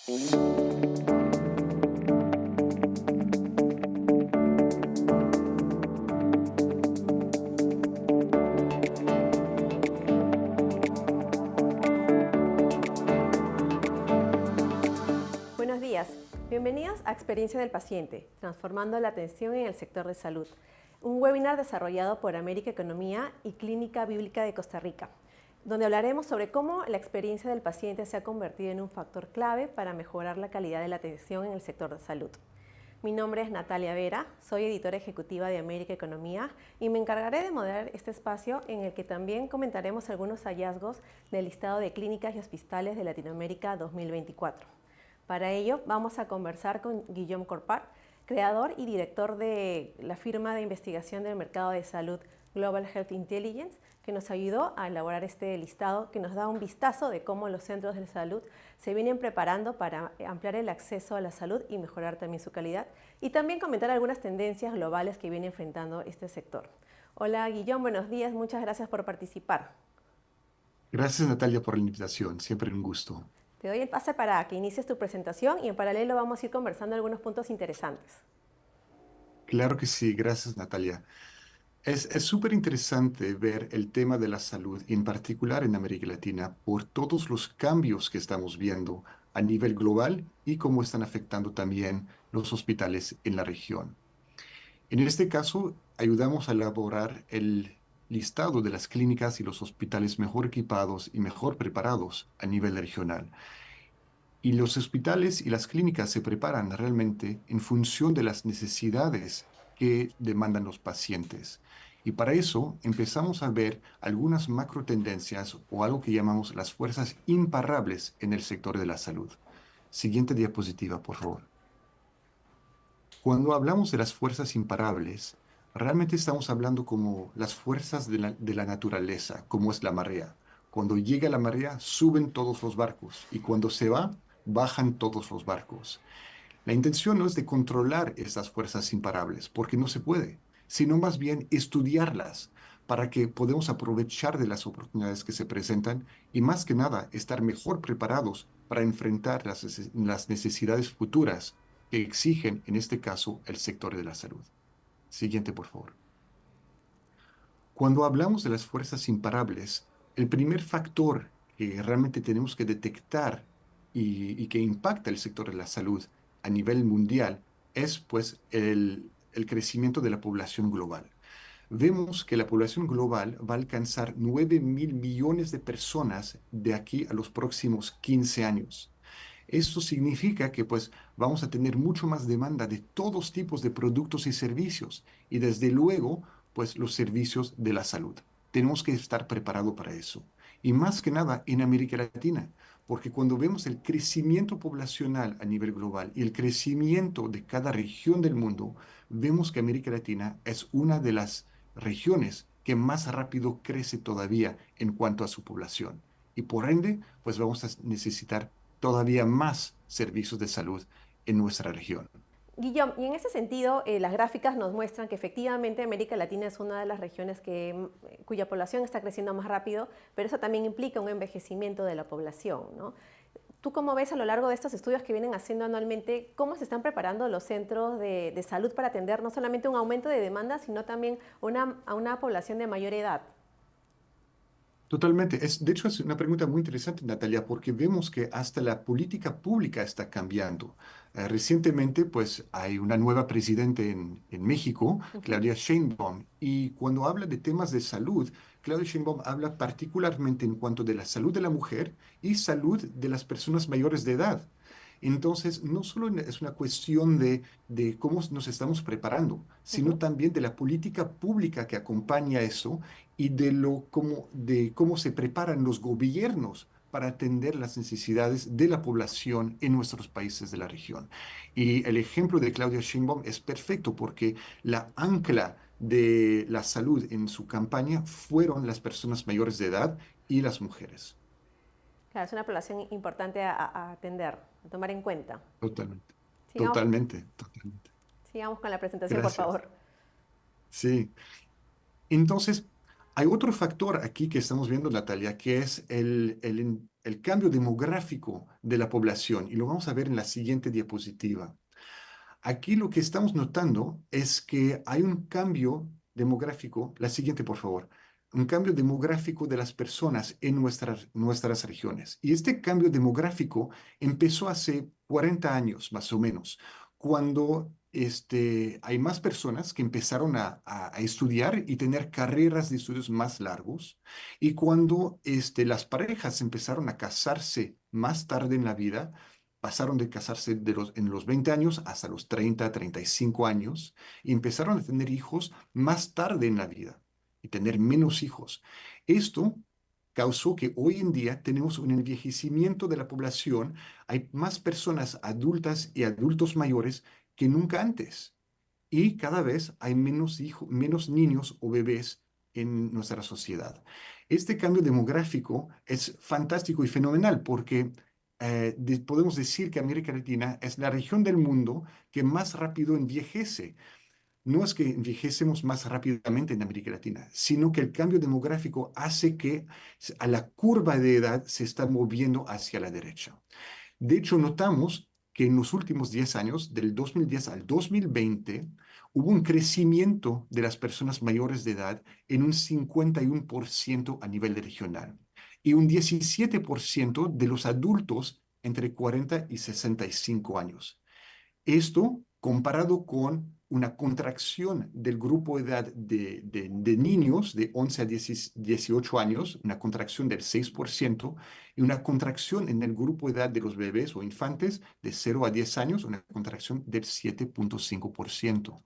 Buenos días, bienvenidos a Experiencia del Paciente, transformando la atención en el sector de salud. Un webinar desarrollado por América Economía y Clínica Bíblica de Costa Rica, donde hablaremos sobre cómo la experiencia del paciente se ha convertido en un factor clave para mejorar la calidad de la atención en el sector de salud. Mi nombre es Natalia Vera, soy editora ejecutiva de América Economía y me encargaré de moderar este espacio en el que también comentaremos algunos hallazgos del listado de clínicas y hospitales de Latinoamérica 2024. Para ello vamos a conversar con Guillaume Corpart, creador y director de la firma de investigación del mercado de salud Global Health Intelligence, que nos ayudó a elaborar este listado que nos da un vistazo de cómo los centros de salud se vienen preparando para ampliar el acceso a la salud y mejorar también su calidad, y también comentar algunas tendencias globales que viene enfrentando este sector. Hola Guillaume, buenos días, muchas gracias por participar. Gracias, Natalia, por la invitación. Siempre un gusto. Te doy el pase para que inicies tu presentación y en paralelo vamos a ir conversando algunos puntos interesantes. Claro que sí, gracias, Natalia. Es súper interesante ver el tema de la salud, en particular en América Latina, por todos los cambios que estamos viendo a nivel global y cómo están afectando también los hospitales en la región. En este caso, ayudamos a elaborar el listado de las clínicas y los hospitales mejor equipados y mejor preparados a nivel regional. Y los hospitales y las clínicas se preparan realmente en función de las necesidades que demandan los pacientes. Y para eso empezamos a ver algunas macro tendencias o algo que llamamos las fuerzas imparables en el sector de la salud. Siguiente diapositiva, por favor. Cuando hablamos de las fuerzas imparables, realmente estamos hablando como las fuerzas de la naturaleza, como es la marea. Cuando llega la marea, suben todos los barcos y cuando se va, bajan todos los barcos. La intención no es de controlar estas fuerzas imparables, porque no se puede, sino más bien estudiarlas para que podamos aprovechar de las oportunidades que se presentan y más que nada estar mejor preparados para enfrentar las necesidades futuras que exigen, en este caso, el sector de la salud. Siguiente, por favor. Cuando hablamos de las fuerzas imparables, el primer factor que realmente tenemos que detectar y que impacta el sector de la salud a nivel mundial es pues el crecimiento de la población global. Vemos que la población global va a alcanzar 9.000 millones de personas de aquí a los próximos 15 años. Esto significa que pues vamos a tener mucho más demanda de todos tipos de productos y servicios y desde luego pues los servicios de la salud. Tenemos que estar preparados para eso. Y más que nada en América Latina, porque cuando vemos el crecimiento poblacional a nivel global y el crecimiento de cada región del mundo, vemos que América Latina es una de las regiones que más rápido crece todavía en cuanto a su población. Y por ende, pues vamos a necesitar todavía más servicios de salud en nuestra región. Guillaume, y en ese sentido, las gráficas nos muestran que efectivamente América Latina es una de las regiones cuya población está creciendo más rápido, pero eso también implica un envejecimiento de la población, ¿no? ¿Tú cómo ves a lo largo de estos estudios que vienen haciendo anualmente, cómo se están preparando los centros de salud para atender no solamente un aumento de demanda, sino también a una población de mayor edad? Totalmente. De hecho, es una pregunta muy interesante, Natalia, porque vemos que hasta la política pública está cambiando. Recientemente, pues, hay una nueva presidenta en México, Ujú. Claudia Sheinbaum, y cuando habla de temas de salud, Claudia Sheinbaum habla particularmente en cuanto de la salud de la mujer y salud de las personas mayores de edad. Entonces, no solo es una cuestión de cómo nos estamos preparando, sino Ujú. también de la política pública que acompaña eso y de cómo se preparan los gobiernos para atender las necesidades de la población en nuestros países de la región. Y el ejemplo de Claudia Sheinbaum es perfecto porque la ancla de la salud en su campaña fueron las personas mayores de edad y las mujeres. Claro, es una población importante a atender, a tomar en cuenta. Totalmente, Sigamos, totalmente, totalmente. sigamos con la presentación, por Gracias. favor. Sí. Entonces, Hay otro factor aquí que estamos viendo, Natalia, que es el cambio demográfico de la población, y lo vamos a ver en la siguiente diapositiva. Aquí lo que estamos notando es que hay un cambio demográfico, la siguiente por favor, un cambio demográfico de las personas en nuestras regiones. Y este cambio demográfico empezó hace 40 años más o menos, cuando hay más personas que empezaron a estudiar y tener carreras de estudios más largos, y cuando las parejas empezaron a casarse más tarde en la vida, pasaron de casarse en los 20 años hasta los 30, 35 años y empezaron a tener hijos más tarde en la vida y tener menos hijos. Esto causó que hoy en día tenemos un envejecimiento de la población. Hay más personas adultas y adultos mayores que nunca antes. Y cada vez hay menos niños o bebés en nuestra sociedad. Este cambio demográfico es fantástico y fenomenal porque podemos decir que América Latina es la región del mundo que más rápido envejece. No es que envejecemos más rápidamente en América Latina, sino que el cambio demográfico hace que a la curva de edad se está moviendo hacia la derecha. De hecho, notamos que en los últimos 10 años, del 2010 al 2020, hubo un crecimiento de las personas mayores de edad en un 51% a nivel regional y un 17% de los adultos entre 40 y 65 años. Esto comparado con una contracción del grupo de edad de niños de 11 a 18 años, una contracción del 6%, y una contracción en el grupo de edad de los bebés o infantes de 0 a 10 años, una contracción del 7,5%.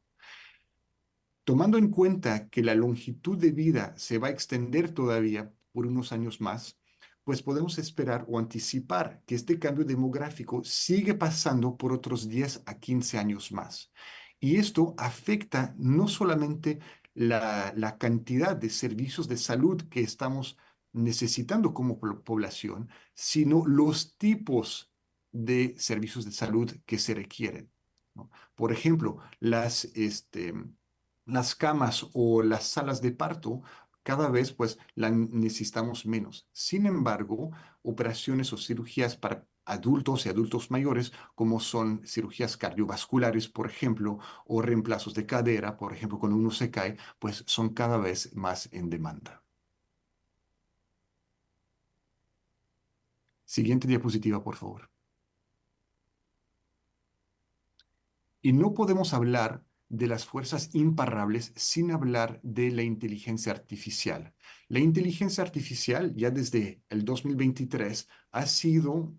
Tomando en cuenta que la longitud de vida se va a extender todavía por unos años más, pues podemos esperar o anticipar que este cambio demográfico sigue pasando por otros 10 a 15 años más. Y esto afecta no solamente la cantidad de servicios de salud que estamos necesitando como población, sino los tipos de servicios de salud que se requieren, ¿no? Por ejemplo, las camas o las salas de parto cada vez pues la necesitamos menos. Sin embargo, operaciones o cirugías para adultos y adultos mayores, como son cirugías cardiovasculares, por ejemplo, o reemplazos de cadera, por ejemplo, cuando uno se cae, pues son cada vez más en demanda. Siguiente diapositiva, por favor. Y no podemos hablar de las fuerzas imparables sin hablar de la inteligencia artificial. La inteligencia artificial, ya desde el 2023, ha sido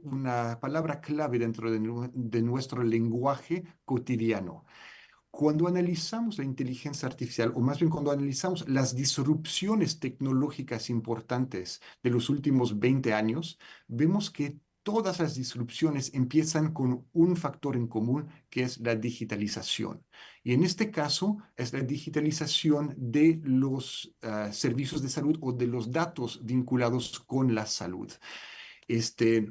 una palabra clave dentro de nuestro lenguaje cotidiano. Cuando analizamos la inteligencia artificial, o más bien cuando analizamos las disrupciones tecnológicas importantes de los últimos 20 años, vemos que todas las disrupciones empiezan con un factor en común, que es la digitalización. Y en este caso es la digitalización de los servicios de salud o de los datos vinculados con la salud. Este,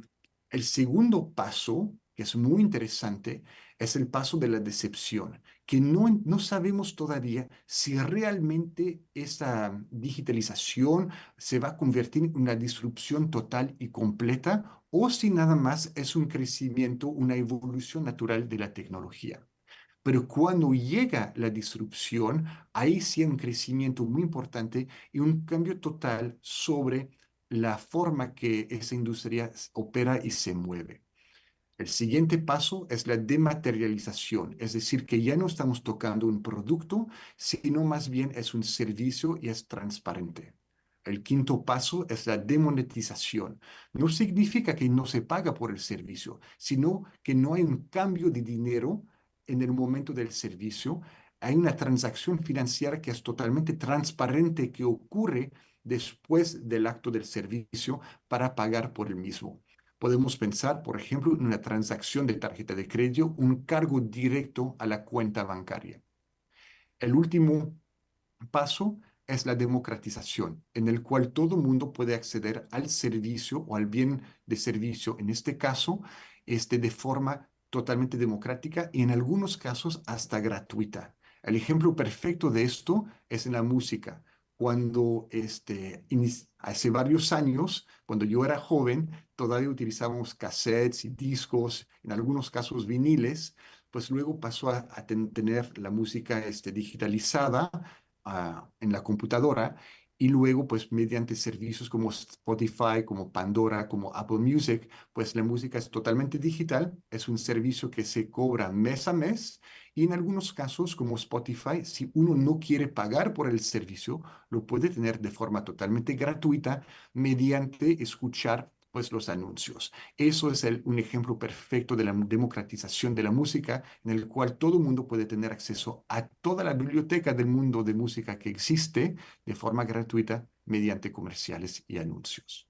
el segundo paso, que es muy interesante, es el paso de la decepción, que no sabemos todavía si realmente esa digitalización se va a convertir en una disrupción total y completa o si nada más es un crecimiento, una evolución natural de la tecnología. Pero cuando llega la disrupción, ahí sí hay un crecimiento muy importante y un cambio total sobre la forma que esa industria opera y se mueve. El siguiente paso es la dematerialización, es decir, que ya no estamos tocando un producto, sino más bien es un servicio y es transparente. El quinto paso es la demonetización. No significa que no se paga por el servicio, sino que no hay un cambio de dinero en el momento del servicio. Hay una transacción financiera que es totalmente transparente que ocurre después del acto del servicio para pagar por el mismo. Podemos pensar, por ejemplo, en una transacción de tarjeta de crédito, un cargo directo a la cuenta bancaria. El último paso es la democratización, en el cual todo mundo puede acceder al servicio o al bien de servicio, en este caso, de forma totalmente democrática y en algunos casos hasta gratuita. El ejemplo perfecto de esto es en la música. cuando hace varios años, cuando yo era joven, todavía utilizábamos cassettes y discos, en algunos casos viniles, pues luego pasó a tener la música digitalizada en la computadora y luego pues mediante servicios como Spotify, como Pandora, como Apple Music, pues la música es totalmente digital, es un servicio que se cobra mes a mes y en algunos casos como Spotify, si uno no quiere pagar por el servicio, lo puede tener de forma totalmente gratuita mediante escuchar pues los anuncios. Eso es un ejemplo perfecto de la democratización de la música, en el cual todo el mundo puede tener acceso a toda la biblioteca del mundo de música que existe de forma gratuita mediante comerciales y anuncios.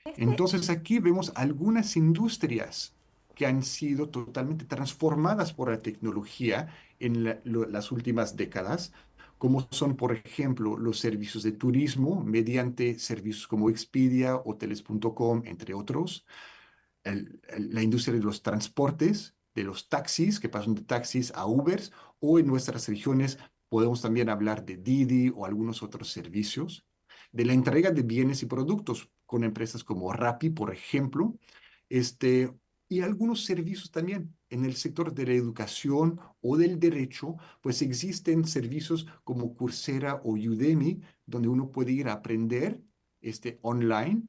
Este, Entonces aquí vemos algunas industrias que han sido totalmente transformadas por la tecnología en las últimas décadas, como son, por ejemplo, los servicios de turismo mediante servicios como Expedia, hoteles.com, entre otros, la industria de los transportes, de los taxis, que pasan de taxis a Ubers, o en nuestras regiones podemos también hablar de Didi o algunos otros servicios, de la entrega de bienes y productos con empresas como Rappi, por ejemplo, este, y algunos servicios también en el sector de la educación o del derecho, pues existen servicios como Coursera o Udemy, donde uno puede ir a aprender online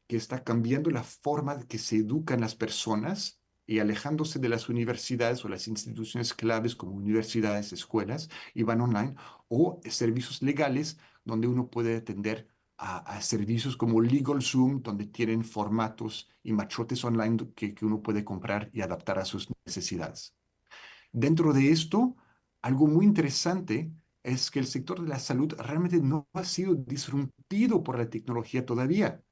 que está cambiando la forma de que se educan las personas y alejándose de las universidades o las instituciones claves como universidades, escuelas, y van online, o servicios legales donde uno puede atender a servicios como LegalZoom, donde tienen formatos y machotes online que uno puede comprar y adaptar a sus necesidades. Dentro de esto, algo muy interesante es que el sector de la salud realmente no ha sido disrumpido por la tecnología todavía.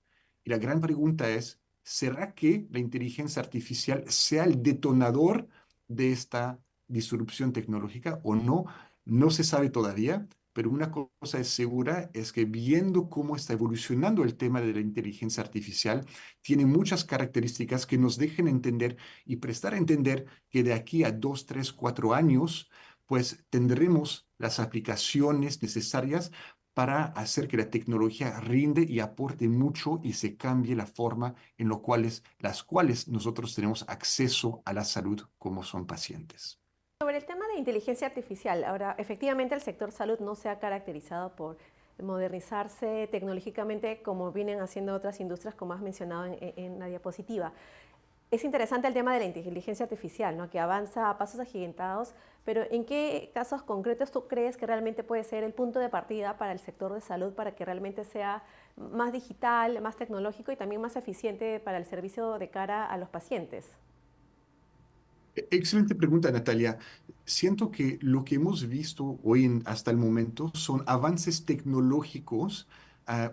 Y la gran pregunta es, ¿será que la inteligencia artificial sea el detonador de esta disrupción tecnológica o no? No se sabe todavía, pero una cosa es segura, es que viendo cómo está evolucionando el tema de la inteligencia artificial, tiene muchas características que nos dejen entender y prestar a entender que de aquí a 2, 3, 4 años, pues tendremos las aplicaciones necesarias para hacer que la tecnología rinde y aporte mucho y se cambie la forma en las cuales nosotros tenemos acceso a la salud como son pacientes. sobre el tema de inteligencia artificial, ahora efectivamente el sector salud no se ha caracterizado por modernizarse tecnológicamente como vienen haciendo otras industrias, como has mencionado en la diapositiva. Es interesante el tema de la inteligencia artificial, ¿no? Que avanza a pasos agigantados, pero ¿en qué casos concretos tú crees que realmente puede ser el punto de partida para el sector de salud para que realmente sea más digital, más tecnológico y también más eficiente para el servicio de cara a los pacientes? Excelente pregunta, Natalia. Siento que lo que hemos visto hasta el momento son avances tecnológicos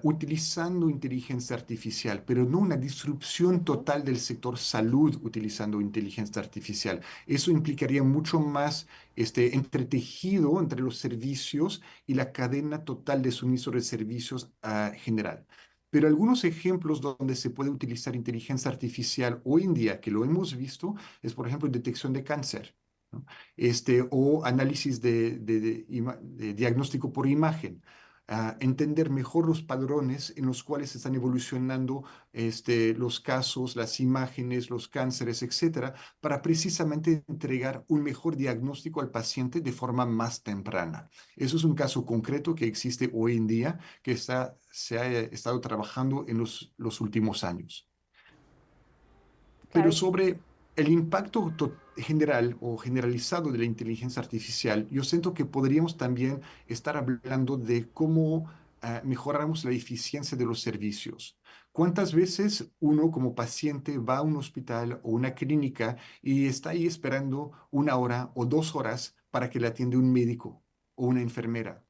utilizando inteligencia artificial, pero no una disrupción Ujú. total del sector salud utilizando inteligencia artificial. Eso implicaría mucho más entretejido entre los servicios y la cadena total de suministro de servicios general. Pero algunos ejemplos donde se puede utilizar inteligencia artificial hoy en día, que lo hemos visto, es, por ejemplo, detección de cáncer, ¿no? O análisis de diagnóstico por imagen. Entender mejor los padrones en los cuales están evolucionando los casos, las imágenes, los cánceres, etcétera, para precisamente entregar un mejor diagnóstico al paciente de forma más temprana. Eso es un caso concreto que existe hoy en día, que se ha estado trabajando en los últimos años. Pero Claro, sobre el impacto general o generalizado de la inteligencia artificial, yo siento que podríamos también estar hablando de cómo mejoramos la eficiencia de los servicios. ¿Cuántas veces uno como paciente va a un hospital o una clínica y está ahí esperando 1 hora o 2 horas para que le atienda un médico o una enfermera?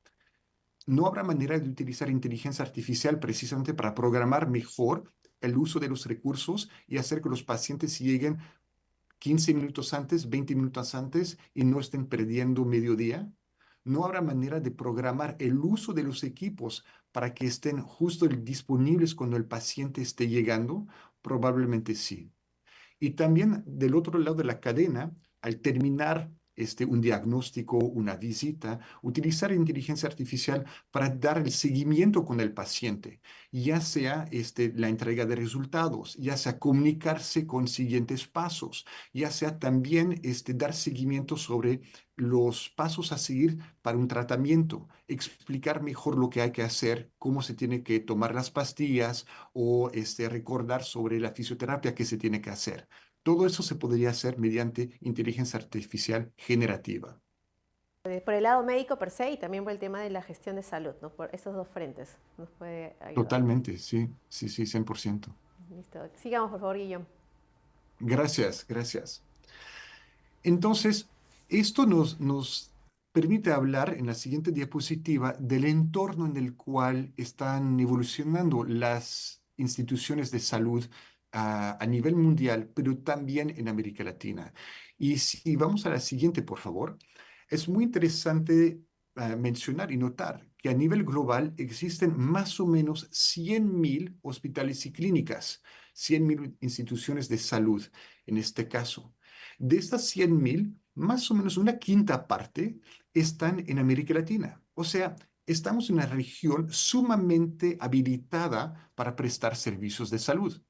¿No habrá manera de utilizar inteligencia artificial precisamente para programar mejor el uso de los recursos y hacer que los pacientes lleguen 15 minutos antes, 20 minutos antes y no estén perdiendo medio día? ¿No habrá manera de programar el uso de los equipos para que estén justo disponibles cuando el paciente esté llegando? Probablemente sí. Y también del otro lado de la cadena, al terminar un diagnóstico, una visita, utilizar inteligencia artificial para dar el seguimiento con el paciente, ya sea la entrega de resultados, ya sea comunicarse con siguientes pasos, ya sea también dar seguimiento sobre los pasos a seguir para un tratamiento, explicar mejor lo que hay que hacer, cómo se tiene que tomar las pastillas o recordar sobre la fisioterapia que se tiene que hacer. Todo eso se podría hacer mediante inteligencia artificial generativa. Por el lado médico per se y también por el tema de la gestión de salud, ¿no? Por esos dos frentes nos puede ayudar. Totalmente, sí, sí, sí, 100%. Listo. Sigamos, por favor, Guillaume. Gracias, gracias. Entonces, esto nos permite hablar en la siguiente diapositiva del entorno en el cual están evolucionando las instituciones de salud a nivel mundial, pero también en América Latina. Y si vamos a la siguiente, por favor, es muy interesante mencionar y notar que a nivel global existen más o menos 100.000 hospitales y clínicas, 100.000 instituciones de salud en este caso. De estas 100.000, más o menos una quinta parte están en América Latina. O sea, estamos en una región sumamente habilitada para prestar servicios de salud.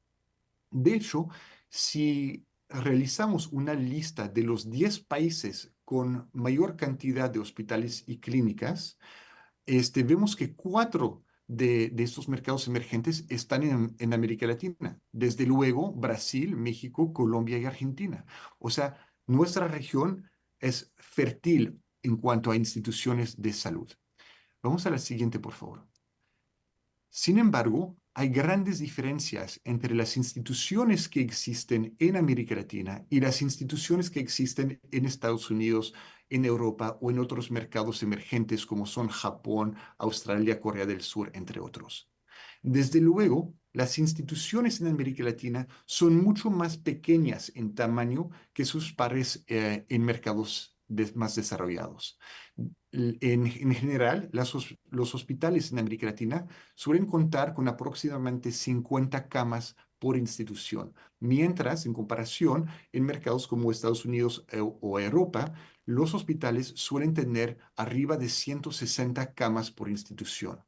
De hecho, si realizamos una lista de los 10 países con mayor cantidad de hospitales y clínicas, vemos que cuatro de estos mercados emergentes están en América Latina. Desde luego, Brasil, México, Colombia y Argentina. O sea, nuestra región es fértil en cuanto a instituciones de salud. Vamos a la siguiente, por favor. Sin embargo, hay grandes diferencias entre las instituciones que existen en América Latina y las instituciones que existen en Estados Unidos, en Europa o en otros mercados emergentes como son Japón, Australia, Corea del Sur, entre otros. Desde luego, las instituciones en América Latina son mucho más pequeñas en tamaño que sus pares en mercados más desarrollados. En general, los hospitales en América Latina suelen contar con aproximadamente 50 camas por institución, mientras, en comparación, en mercados como Estados Unidos o Europa, los hospitales suelen tener arriba de 160 camas por institución.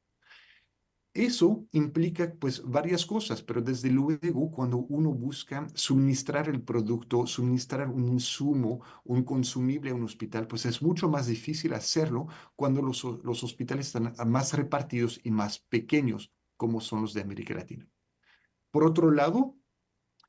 Eso implica pues varias cosas, pero desde luego cuando uno busca suministrar el producto, suministrar un insumo, un consumible a un hospital, pues es mucho más difícil hacerlo cuando los hospitales están más repartidos y más pequeños, como son los de América Latina. Por otro lado,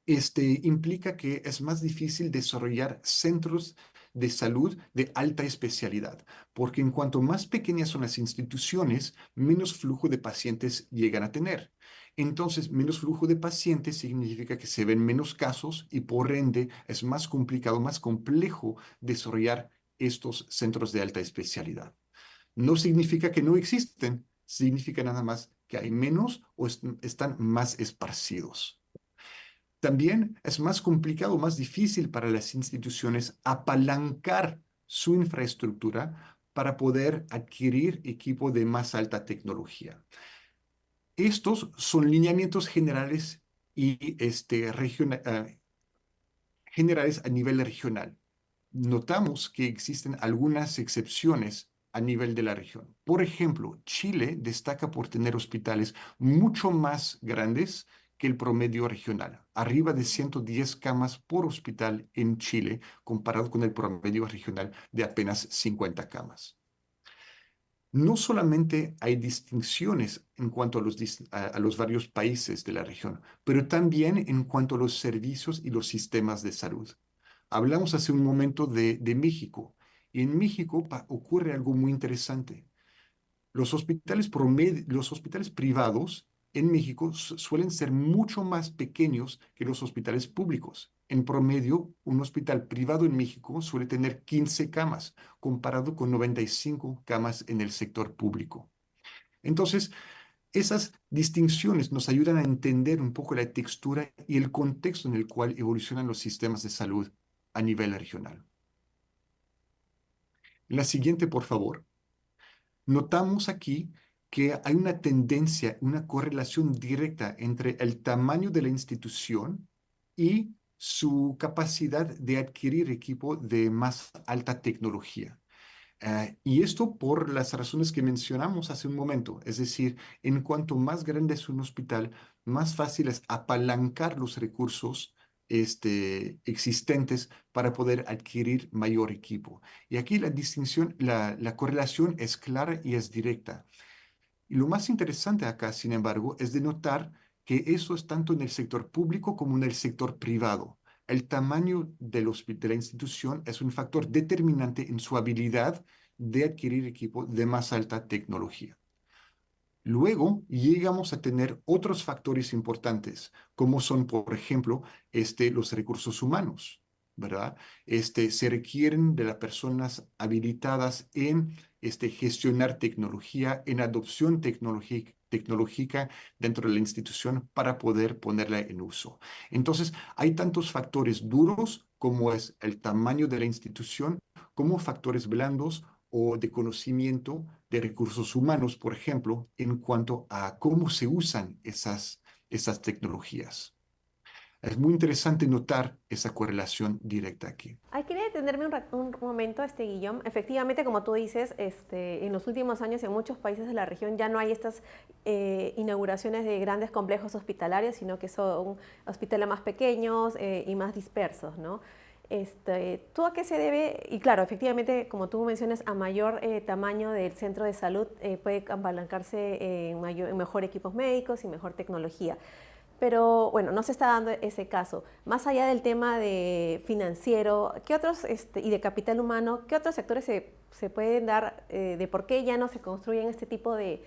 implica que es más difícil desarrollar centros de salud de alta especialidad, porque en cuanto más pequeñas son las instituciones, menos flujo de pacientes llegan a tener. Entonces, menos flujo de pacientes significa que se ven menos casos y por ende es más complicado, más complejo desarrollar estos centros de alta especialidad. No significa que no existen, significa nada más que hay menos o están más esparcidos. También es más complicado, más difícil para las instituciones apalancar su infraestructura para poder adquirir equipo de más alta tecnología. Estos son lineamientos generales y generales a nivel regional. Notamos que existen algunas excepciones a nivel de la región. Por ejemplo, Chile destaca por tener hospitales mucho más grandes que el promedio regional, arriba de 110 camas por hospital en Chile, comparado con el promedio regional de apenas 50 camas. No solamente hay distinciones en cuanto a los varios países de la región, pero también en cuanto a los servicios y los sistemas de salud. Hablamos hace un momento de México y en México ocurre algo muy interesante. Los hospitales privados en México suelen ser mucho más pequeños que los hospitales públicos. En promedio, un hospital privado en México suele tener 15 camas, comparado con 95 camas en el sector público. Entonces, esas distinciones nos ayudan a entender un poco la textura y el contexto en el cual evolucionan los sistemas de salud a nivel regional. La siguiente, por favor. Notamos aquí que hay una tendencia, una correlación directa entre el tamaño de la institución y su capacidad de adquirir equipo de más alta tecnología. Y esto por las razones que mencionamos hace un momento. Es decir, en cuanto más grande es un hospital, más fácil es apalancar los recursos existentes para poder adquirir mayor equipo. Y aquí la distinción, la correlación es clara y es directa. Y lo más interesante acá, sin embargo, es de notar que eso es tanto en el sector público como en el sector privado. El tamaño de la institución es un factor determinante en su habilidad de adquirir equipo de más alta tecnología. Luego llegamos a tener otros factores importantes, como son, por ejemplo, los recursos humanos, ¿verdad? Se requieren de las personas habilitadas en gestionar tecnología, en adopción tecnológica dentro de la institución para poder ponerla en uso. Entonces, hay tantos factores duros como es el tamaño de la institución, como factores blandos o de conocimiento de recursos humanos, por ejemplo, en cuanto a cómo se usan esas tecnologías. Es muy interesante notar esa correlación directa aquí. Ahí quería detenerme un momento, Guillaume. Efectivamente, como tú dices, en los últimos años en muchos países de la región ya no hay estas inauguraciones de grandes complejos hospitalarios, sino que son hospitales más pequeños y más dispersos, ¿no? ¿Todo a qué se debe? Y claro, efectivamente, como tú mencionas, a mayor tamaño del centro de salud puede apalancarse en mejor equipos médicos y mejor tecnología. Pero bueno, no se está dando ese caso. Más allá del tema de financiero, ¿qué otros, y de capital humano, qué otros sectores se pueden dar de por qué ya no se construyen este tipo de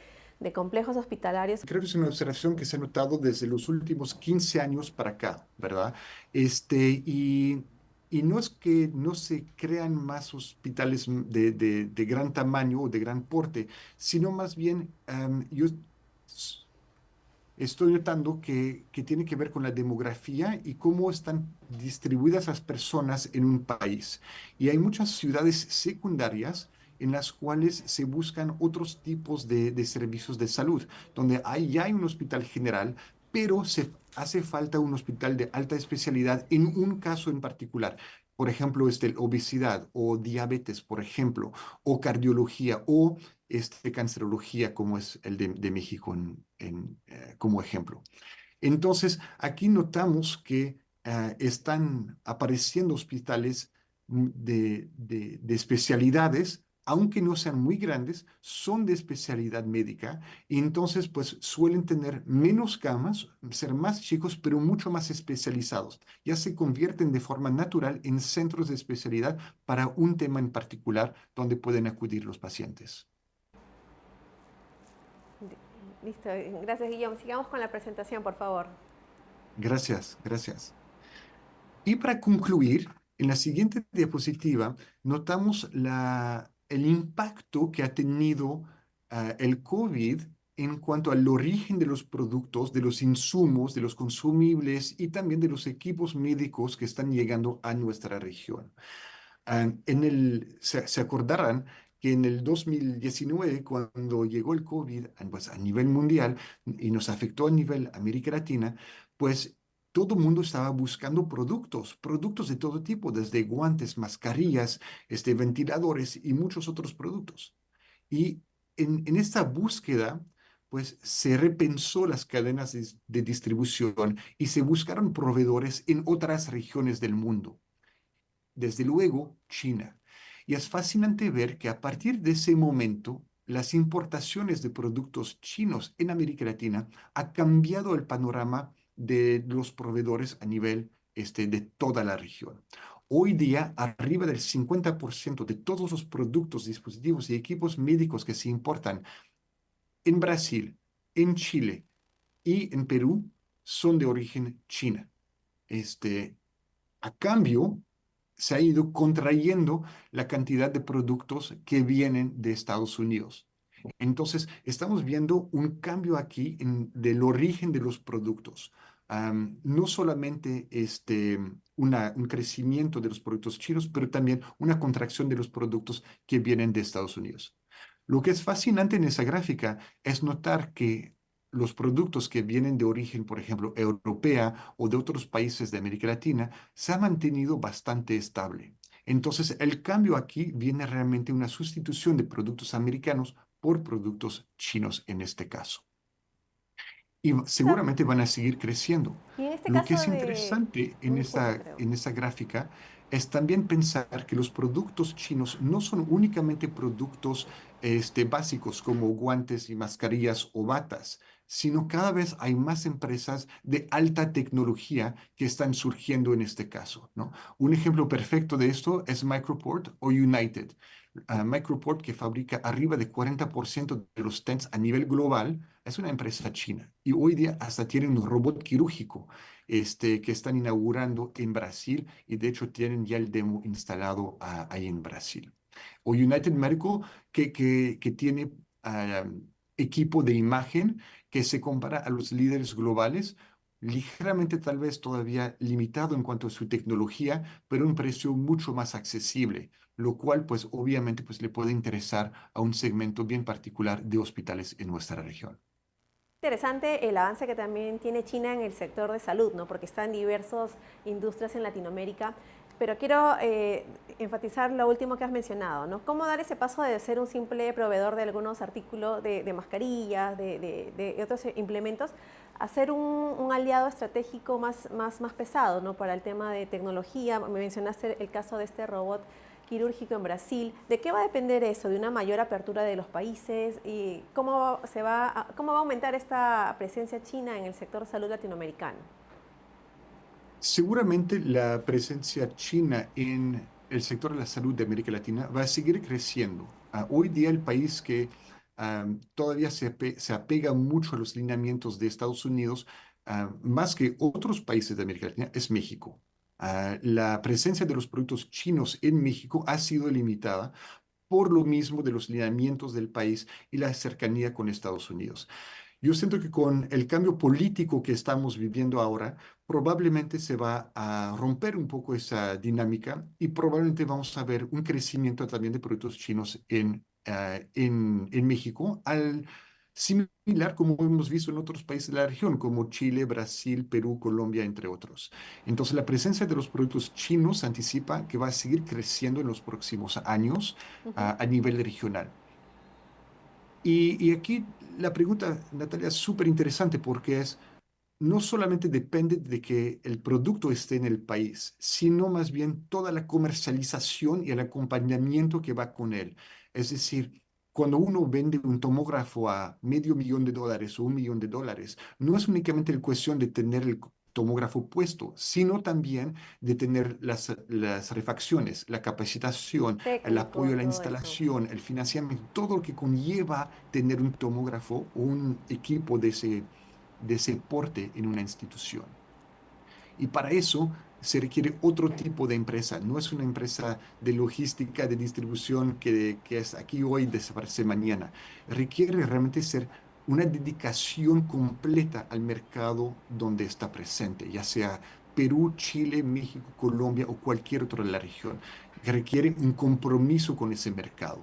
complejos hospitalarios? Creo que es una observación que se ha notado desde los últimos 15 años para acá, ¿verdad? Y no es que no se crean más hospitales de gran tamaño o de gran porte, sino más bien yo estoy notando que tiene que ver con la demografía y cómo están distribuidas las personas en un país. Y hay muchas ciudades secundarias en las cuales se buscan otros tipos de servicios de salud, donde ya hay un hospital general, pero se hace falta un hospital de alta especialidad en un caso en particular. Por ejemplo, obesidad o diabetes, por ejemplo, o cardiología o cancerología, como es el de México como ejemplo. Entonces, aquí notamos que están apareciendo hospitales de especialidades, aunque no sean muy grandes, son de especialidad médica, y entonces pues suelen tener menos camas, ser más chicos, pero mucho más especializados. Ya se convierten de forma natural en centros de especialidad para un tema en particular donde pueden acudir los pacientes. Listo, gracias Guillaume. Sigamos con la presentación, por favor. Gracias, gracias. Y para concluir, en la siguiente diapositiva notamos el impacto que ha tenido el COVID en cuanto al origen de los productos, de los insumos, de los consumibles y también de los equipos médicos que están llegando a nuestra región. Se acordarán que en el 2019, cuando llegó el COVID pues, a nivel mundial y nos afectó a nivel América Latina, pues todo el mundo estaba buscando productos de todo tipo, desde guantes, mascarillas, ventiladores y muchos otros productos. Y en esta búsqueda, pues se repensó las cadenas de distribución y se buscaron proveedores en otras regiones del mundo, desde luego China. Y es fascinante ver que a partir de ese momento, las importaciones de productos chinos en América Latina ha cambiado el panorama de los proveedores a nivel de toda la región. Hoy día, arriba del 50% de todos los productos, dispositivos y equipos médicos que se importan en Brasil, en Chile y en Perú son de origen china. Este, a cambio, se ha ido contrayendo la cantidad de productos que vienen de Estados Unidos. Entonces, estamos viendo un cambio aquí del origen de los productos. No solamente un crecimiento de los productos chinos, pero también una contracción de los productos que vienen de Estados Unidos. Lo que es fascinante en esa gráfica es notar que los productos que vienen de origen, por ejemplo, europea o de otros países de América Latina, se ha mantenido bastante estable. Entonces, el cambio aquí viene realmente una sustitución de productos americanos por productos chinos en este caso. Y seguramente van a seguir creciendo. Y en este Lo que caso es de... interesante Un curso, creo. en esa gráfica es también pensar que los productos chinos no son únicamente productos básicos como guantes y mascarillas o batas, sino cada vez hay más empresas de alta tecnología que están surgiendo en este caso, ¿no? Un ejemplo perfecto de esto es Microport o United. Microport, que fabrica arriba de 40% de los tents a nivel global, es una empresa china y hoy día hasta tiene un robot quirúrgico que están inaugurando en Brasil y de hecho tienen ya el demo instalado ahí en Brasil. O United Medical que tiene ah, equipo de imagen que se compara a los líderes globales, ligeramente tal vez todavía limitado en cuanto a su tecnología, pero a un precio mucho más accesible, lo cual pues obviamente pues le puede interesar a un segmento bien particular de hospitales en nuestra región. Interesante el avance que también tiene China en el sector de salud, ¿no? Porque está en diversas industrias en Latinoamérica. Pero quiero enfatizar lo último que has mencionado, ¿no? ¿Cómo dar ese paso de ser un simple proveedor de algunos artículos de mascarillas, de otros implementos, a ser un aliado estratégico más pesado, ¿no? Para el tema de tecnología? Me mencionaste el caso de este robot quirúrgico en Brasil. ¿De qué va a depender eso? ¿De una mayor apertura de los países? ¿Y cómo va a aumentar esta presencia china en el sector salud latinoamericano? Seguramente la presencia china en el sector de la salud de América Latina va a seguir creciendo. Hoy día el país que todavía se apega mucho a los lineamientos de Estados Unidos, más que otros países de América Latina, es México. La presencia de los productos chinos en México ha sido limitada por lo mismo de los lineamientos del país y la cercanía con Estados Unidos. Yo siento que con el cambio político que estamos viviendo ahora, probablemente se va a romper un poco esa dinámica y probablemente vamos a ver un crecimiento también de productos chinos en México, similar como hemos visto en otros países de la región, como Chile, Brasil, Perú, Colombia, entre otros. Entonces, la presencia de los productos chinos anticipa que va a seguir creciendo en los próximos años Ujú. a nivel regional. Y aquí la pregunta, Natalia, es súper interesante porque no solamente depende de que el producto esté en el país, sino más bien toda la comercialización y el acompañamiento que va con él. Es decir, cuando uno vende un tomógrafo a $500,000 o $1,000,000, no es únicamente la cuestión de tener el tomógrafo puesto, sino también de tener las refacciones, la capacitación, el apoyo Técnico, a la todo eso. instalación, el financiamiento, todo lo que conlleva tener un tomógrafo o un equipo de ese porte en una institución. Y para eso se requiere otro tipo de empresa. No es una empresa de logística, de distribución que es aquí hoy y desaparece mañana. Requiere realmente ser una dedicación completa al mercado donde está presente, ya sea Perú, Chile, México, Colombia o cualquier otro de la región. Que requiere un compromiso con ese mercado,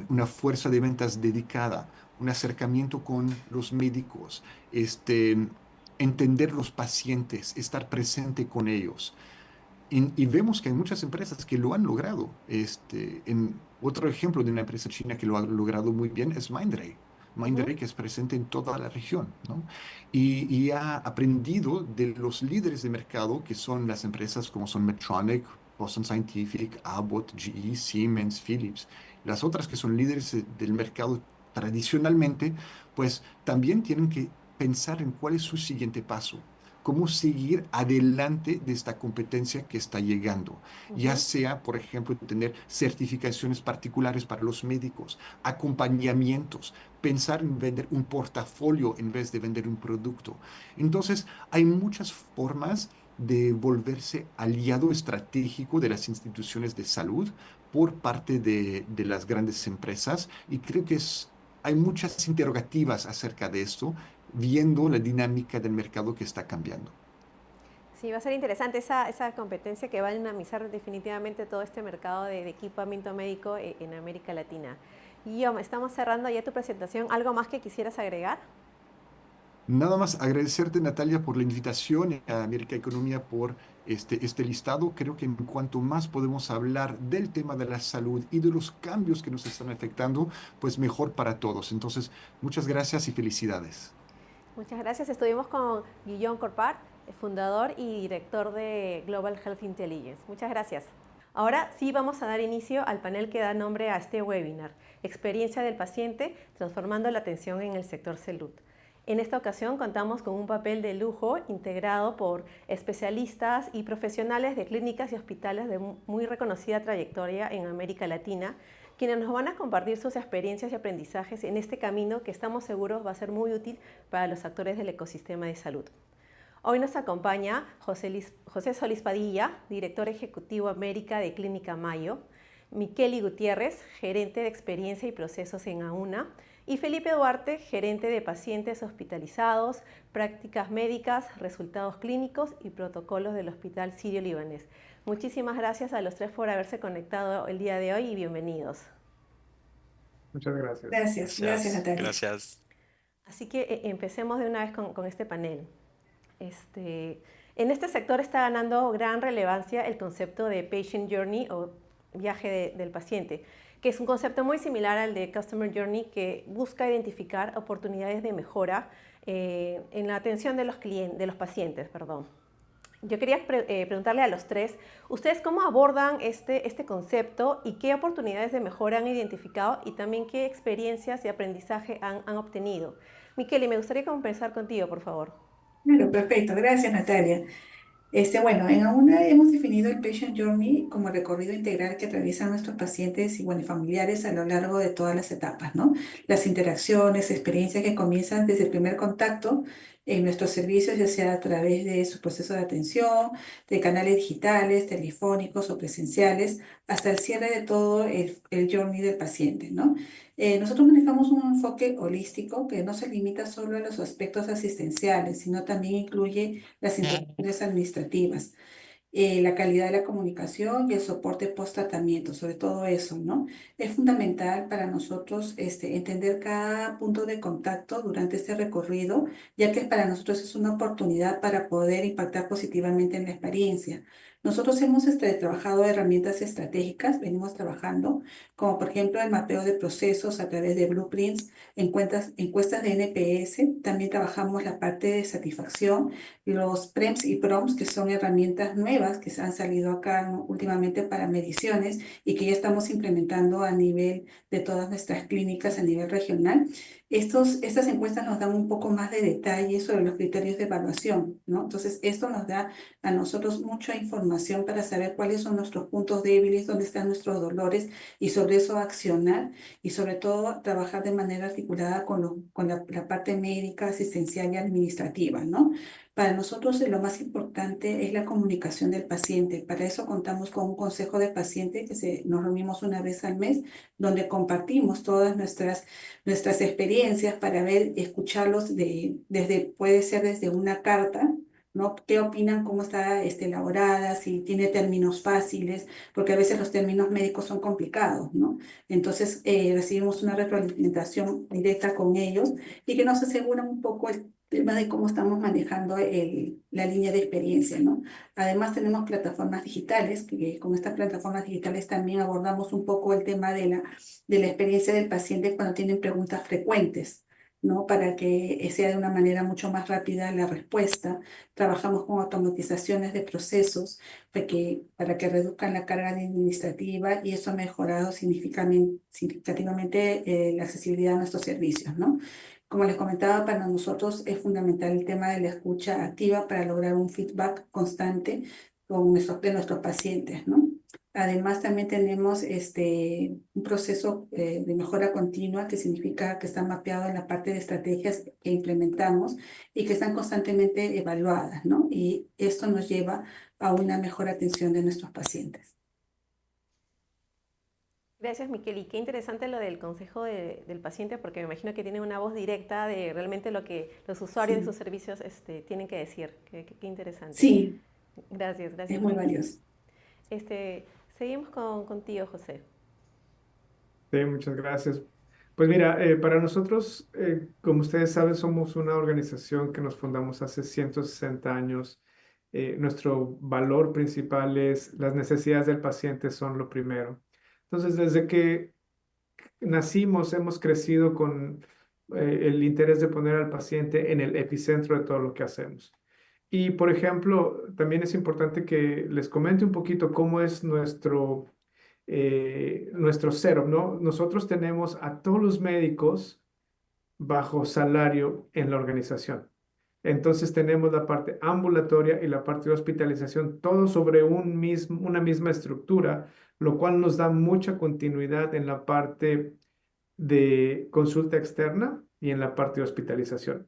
una fuerza de ventas dedicada, un acercamiento con los médicos, entender los pacientes, estar presente con ellos. Y vemos que hay muchas empresas que lo han logrado. Otro ejemplo de una empresa china que lo ha logrado muy bien es Mindray. Ujú. Mindray, que es presente en toda la región, ¿no? Y ha aprendido de los líderes de mercado, que son las empresas como son Medtronic, Boston Scientific, Abbott, GE, Siemens, Philips. Las otras que son líderes del mercado tradicionalmente, pues también tienen que pensar en cuál es su siguiente paso, cómo seguir adelante de esta competencia que está llegando, ya Ujú. sea, por ejemplo, tener certificaciones particulares para los médicos, acompañamientos, pensar en vender un portafolio en vez de vender un producto. Entonces, hay muchas formas de volverse aliado estratégico de las instituciones de salud por parte de las grandes empresas y creo que hay muchas interrogativas acerca de esto viendo la dinámica del mercado que está cambiando. Sí, va a ser interesante esa competencia que va a dinamizar definitivamente todo este mercado de equipamiento médico en América Latina. Y estamos cerrando ya tu presentación. ¿Algo más que quisieras agregar? Nada más agradecerte, Natalia, por la invitación a América Economía por este listado. Creo que en cuanto más podemos hablar del tema de la salud y de los cambios que nos están afectando, pues mejor para todos. Entonces, muchas gracias y felicidades. Muchas gracias. Estuvimos con Guillaume Corpart, el fundador y director de Global Health Intelligence. Muchas gracias. Ahora sí vamos a dar inicio al panel que da nombre a este webinar, Experiencia del paciente, transformando la atención en el sector salud. En esta ocasión contamos con un papel de lujo integrado por especialistas y profesionales de clínicas y hospitales de muy reconocida trayectoria en América Latina, quienes nos van a compartir sus experiencias y aprendizajes en este camino que estamos seguros va a ser muy útil para los actores del ecosistema de salud. Hoy nos acompaña José Solís Padilla, director ejecutivo América de Clínica Mayo, Miqueli Gutiérrez, gerente de experiencia y procesos en AUNA, y Felipe Duarte, gerente de pacientes hospitalizados, prácticas médicas, resultados clínicos y protocolos del Hospital Sirio Libanés. Muchísimas gracias a los tres por haberse conectado el día de hoy y bienvenidos. Muchas gracias. Gracias, Gracias, Natalia. gracias. Así que empecemos de una vez con este panel. En este sector está ganando gran relevancia el concepto de patient journey o viaje del paciente, que es un concepto muy similar al de customer journey que busca identificar oportunidades de mejora en la atención de los pacientes. Perdón. Yo quería preguntarle a los tres, ¿ustedes cómo abordan este concepto y qué oportunidades de mejora han identificado y también qué experiencias y aprendizaje han obtenido? Miqueli, me gustaría comenzar contigo, por favor. Claro, perfecto. Gracias, Natalia. Bueno, en AUNA hemos definido el Patient Journey como el recorrido integral que atraviesan nuestros pacientes y, bueno, y familiares a lo largo de todas las etapas, ¿no? Las interacciones, experiencias que comienzan desde el primer contacto en nuestros servicios, ya sea a través de su proceso de atención, de canales digitales, telefónicos o presenciales, hasta el cierre de todo el journey del paciente, ¿no? Nosotros manejamos un enfoque holístico que no se limita solo a los aspectos asistenciales, sino también incluye las interacciones administrativas, la calidad de la comunicación y el soporte post-tratamiento, sobre todo eso, ¿no? Es fundamental para nosotros entender cada punto de contacto durante este recorrido, ya que para nosotros es una oportunidad para poder impactar positivamente en la experiencia. Nosotros hemos trabajado herramientas estratégicas, venimos trabajando, como por ejemplo el mapeo de procesos a través de blueprints, encuestas de NPS, también trabajamos la parte de satisfacción, los PREMS y PROMS, que son herramientas nuevas que se han salido acá, ¿no?, últimamente para mediciones y que ya estamos implementando a nivel de todas nuestras clínicas a nivel regional. Estas encuestas nos dan un poco más de detalle sobre los criterios de evaluación, ¿no? Entonces, esto nos da a nosotros mucha información para saber cuáles son nuestros puntos débiles, dónde están nuestros dolores y sobre eso accionar y sobre todo trabajar de manera articulada con la parte médica, asistencial y administrativa, ¿no? Para nosotros lo más importante es la comunicación del paciente. Para eso contamos con un consejo de paciente nos reunimos una vez al mes, donde compartimos todas nuestras experiencias para escucharlos puede ser desde una carta, ¿no? ¿Qué opinan? ¿Cómo está elaborada? Si tiene términos fáciles, porque a veces los términos médicos son complicados, ¿no? Entonces, recibimos una retroalimentación directa con ellos y que nos aseguran un poco el tema de cómo estamos manejando la línea de experiencia, ¿no? Además, tenemos plataformas digitales, que con estas plataformas digitales también abordamos un poco el tema de la experiencia del paciente cuando tienen preguntas frecuentes, ¿no? Para que sea de una manera mucho más rápida la respuesta. Trabajamos con automatizaciones de procesos para que reduzcan la carga administrativa y eso ha mejorado significativamente la accesibilidad a nuestros servicios, ¿no? Como les comentaba, para nosotros es fundamental el tema de la escucha activa para lograr un feedback constante de nuestros pacientes, ¿no? Además, también tenemos un proceso de mejora continua, que significa que está mapeado en la parte de estrategias que implementamos y que están constantemente evaluadas, ¿no? Y esto nos lleva a una mejor atención de nuestros pacientes. Gracias, Miquel. Y qué interesante lo del consejo del paciente, porque me imagino que tiene una voz directa de realmente lo que los usuarios de sus Sí, servicios tienen que decir. Qué interesante. sí, Gracias, es gracias, muy Miquel. valioso. Seguimos contigo, José. Sí, muchas gracias. Pues mira, para nosotros, como ustedes saben, somos una organización que nos fundamos hace 160 años. Nuestro valor principal es las necesidades del paciente son lo primero. Entonces, desde que nacimos, hemos crecido con el interés de poner al paciente en el epicentro de todo lo que hacemos. Y, por ejemplo, también es importante que les comente un poquito cómo es nuestro setup, ¿no? Nosotros tenemos a todos los médicos bajo salario en la organización. Entonces tenemos la parte ambulatoria y la parte de hospitalización, todo sobre una misma estructura, lo cual nos da mucha continuidad en la parte de consulta externa y en la parte de hospitalización.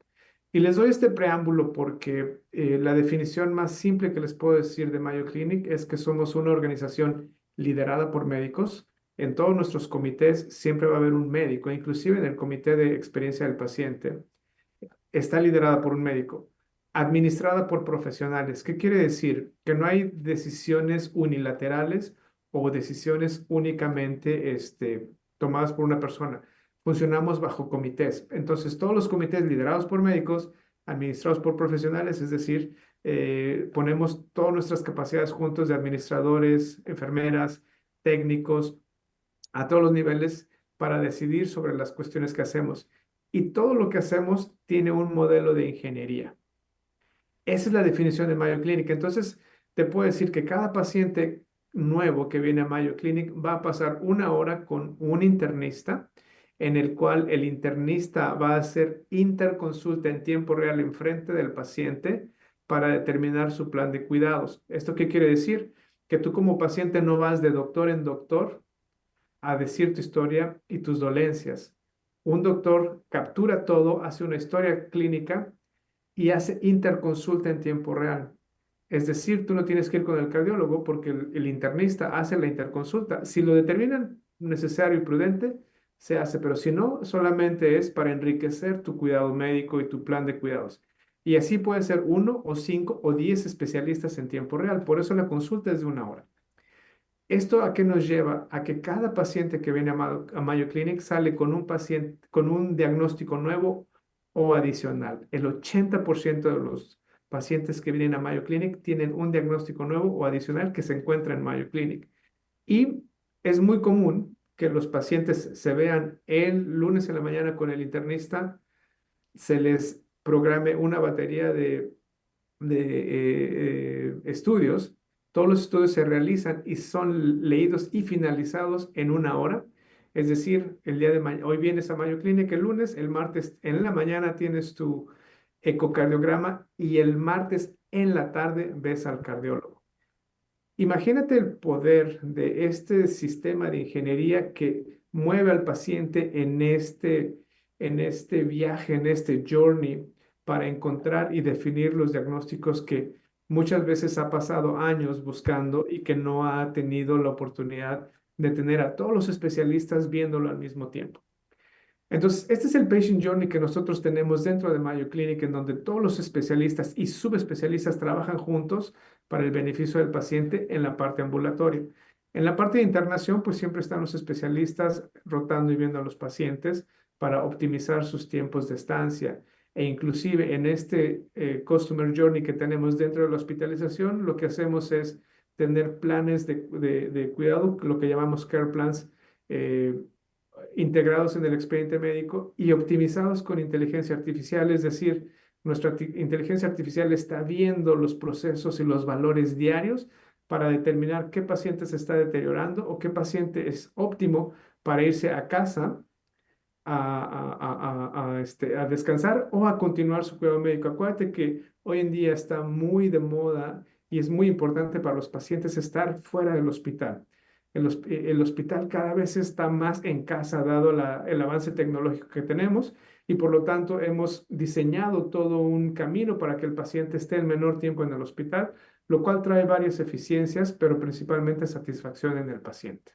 Y les doy este preámbulo porque la definición más simple que les puedo decir de Mayo Clinic es que somos una organización liderada por médicos. En todos nuestros comités siempre va a haber un médico, inclusive en el comité de experiencia del paciente está liderada por un médico, administrada por profesionales. ¿Qué quiere decir? Que no hay decisiones unilaterales o decisiones únicamente tomadas por una persona. Funcionamos bajo comités. Entonces, todos los comités liderados por médicos, administrados por profesionales, es decir, ponemos todas nuestras capacidades juntos de administradores, enfermeras, técnicos, a todos los niveles para decidir sobre las cuestiones que hacemos. Y todo lo que hacemos tiene un modelo de ingeniería. Esa es la definición de Mayo Clinic. Entonces, te puedo decir que cada paciente nuevo que viene a Mayo Clinic va a pasar una hora con un internista, en el cual el internista va a hacer interconsulta en tiempo real enfrente del paciente para determinar su plan de cuidados. ¿Esto qué quiere decir? Que tú como paciente no vas de doctor en doctor a decir tu historia y tus dolencias. Un doctor captura todo, hace una historia clínica y hace interconsulta en tiempo real. Es decir, tú no tienes que ir con el cardiólogo porque el internista hace la interconsulta. Si lo determinan necesario y prudente, se hace, pero si no, solamente es para enriquecer tu cuidado médico y tu plan de cuidados. Y así puede ser 1 o 5 o 10 especialistas en tiempo real. Por eso la consulta es de una hora. ¿Esto a qué nos lleva? A que cada paciente que viene a Mayo Clinic sale con un paciente, con un diagnóstico nuevo o adicional. El 80% de los pacientes que vienen a Mayo Clinic tienen un diagnóstico nuevo o adicional que se encuentra en Mayo Clinic. Y es muy común que los pacientes se vean el lunes en la mañana con el internista, se les programe una batería de estudios. Todos los estudios se realizan y son leídos y finalizados en una hora. Es decir, el día de hoy vienes a Mayo Clinic el lunes, el martes en la mañana tienes tu ecocardiograma y el martes en la tarde ves al cardiólogo. Imagínate el poder de este sistema de ingeniería que mueve al paciente en este viaje, en este journey, para encontrar y definir los diagnósticos que muchas veces ha pasado años buscando y que no ha tenido la oportunidad de tener a todos los especialistas viéndolo al mismo tiempo. Entonces, este es el Patient Journey que nosotros tenemos dentro de Mayo Clinic, en donde todos los especialistas y subespecialistas trabajan juntos para el beneficio del paciente en la parte ambulatoria. En la parte de internación, pues siempre están los especialistas rotando y viendo a los pacientes para optimizar sus tiempos de estancia. E inclusive en este Customer Journey que tenemos dentro de la hospitalización, lo que hacemos es tener planes de cuidado, lo que llamamos care plans, integrados en el expediente médico y optimizados con inteligencia artificial, es decir, nuestra inteligencia artificial está viendo los procesos y los valores diarios para determinar qué paciente se está deteriorando o qué paciente es óptimo para irse a casa a descansar o a continuar su cuidado médico. Acuérdate que hoy en día está muy de moda y es muy importante para los pacientes estar fuera del hospital. El hospital cada vez está más en casa dado el avance tecnológico que tenemos y por lo tanto hemos diseñado todo un camino para que el paciente esté el menor tiempo en el hospital, lo cual trae varias eficiencias, pero principalmente satisfacción en el paciente.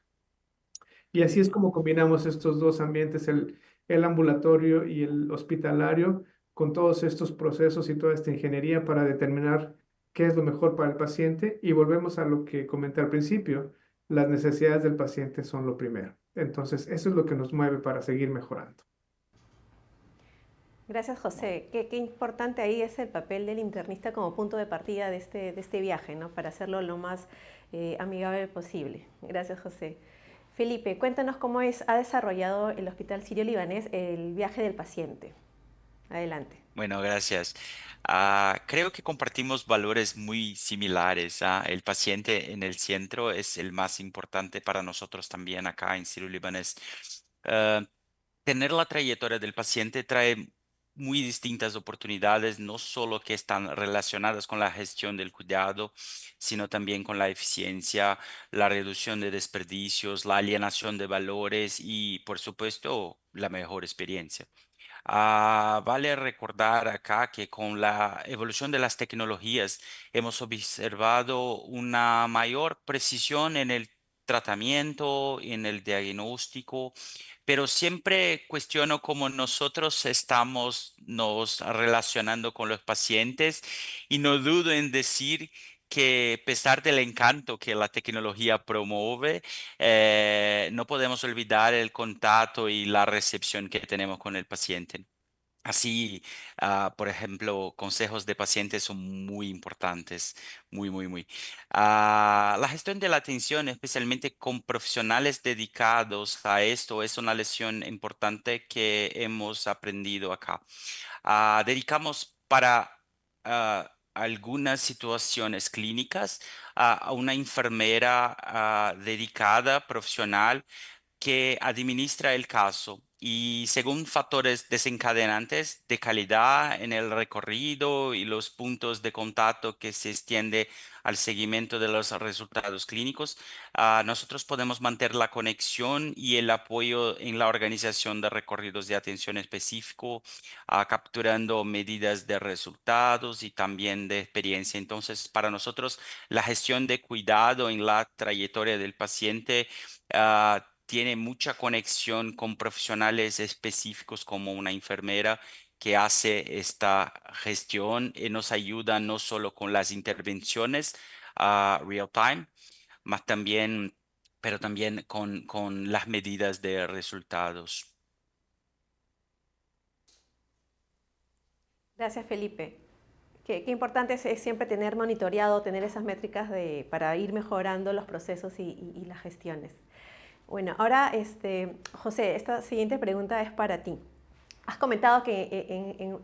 Y así es como combinamos estos dos ambientes, el ambulatorio y el hospitalario, con todos estos procesos y toda esta ingeniería para determinar qué es lo mejor para el paciente. Y volvemos a lo que comenté al principio. las necesidades del paciente son lo primero. Entonces, eso es lo que nos mueve para seguir mejorando. Gracias, José. Qué importante ahí es el papel del internista como punto de partida de este viaje, ¿no? Para hacerlo lo más amigable posible. Gracias, José. Felipe, cuéntanos ha desarrollado el Hospital Sirio-Libanés el viaje del paciente. Adelante. Bueno, gracias. Creo que compartimos valores muy similares. El paciente en el centro es el más importante para nosotros también acá en Sirio Libanés. Ah, Tener la trayectoria del paciente trae muy distintas oportunidades, no solo que están relacionadas con la gestión del cuidado, sino también con la eficiencia, la reducción de desperdicios, la alienación de valores y, por supuesto, la mejor experiencia. Vale recordar acá que con la evolución de las tecnologías hemos observado una mayor precisión en el tratamiento, en el diagnóstico, pero siempre cuestiono cómo nosotros estamos nos relacionando con los pacientes y no dudo en decir que a pesar del encanto que la tecnología promueve, no podemos olvidar el contacto y la recepción que tenemos con el paciente. Así, por ejemplo, consejos de pacientes son muy importantes, muy, muy, muy. La gestión de la atención, especialmente con profesionales dedicados a esto, es una lección importante que hemos aprendido acá. Dedicamos para algunas situaciones clínicas a una enfermera dedicada, profesional que administra el caso y según factores desencadenantes de calidad en el recorrido y los puntos de contacto que se extiende al seguimiento de los resultados clínicos, nosotros podemos mantener la conexión y el apoyo en la organización de recorridos de atención específico, capturando medidas de resultados y también de experiencia. Entonces, para nosotros, la gestión de cuidado en la trayectoria del paciente tiene mucha conexión con profesionales específicos como una enfermera que hace esta gestión y nos ayuda no solo con las intervenciones real time, más también, pero también con las medidas de resultados. Gracias, Felipe. Qué importante es siempre tener monitoreado, tener esas métricas para ir mejorando los procesos y las gestiones. Bueno, ahora, José, esta siguiente pregunta es para ti. Has comentado que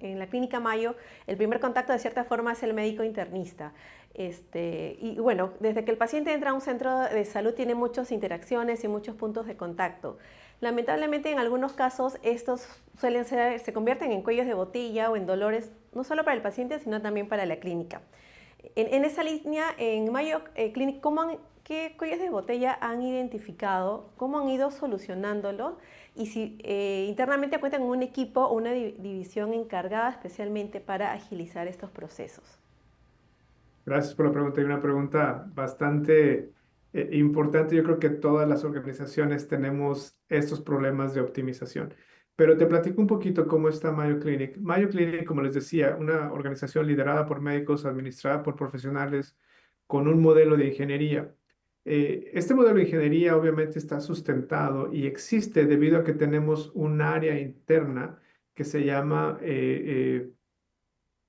en la Clínica Mayo el primer contacto de cierta forma es el médico internista. Y bueno, desde que el paciente entra a un centro de salud tiene muchas interacciones y muchos puntos de contacto. Lamentablemente en algunos casos estos se convierten en cuellos de botella o en dolores no solo para el paciente sino también para la clínica. En esa línea, en Mayo Clinic, ¿qué cuellos de botella han identificado? ¿Cómo han ido solucionándolo? Y si internamente cuentan con un equipo o una división encargada especialmente para agilizar estos procesos. Gracias por la pregunta y una pregunta bastante importante. Yo creo que todas las organizaciones tenemos estos problemas de optimización. Pero te platico un poquito cómo está Mayo Clinic. Mayo Clinic, como les decía, una organización liderada por médicos, administrada por profesionales con un modelo de ingeniería. Este modelo de ingeniería obviamente está sustentado y existe debido a que tenemos un área interna que se llama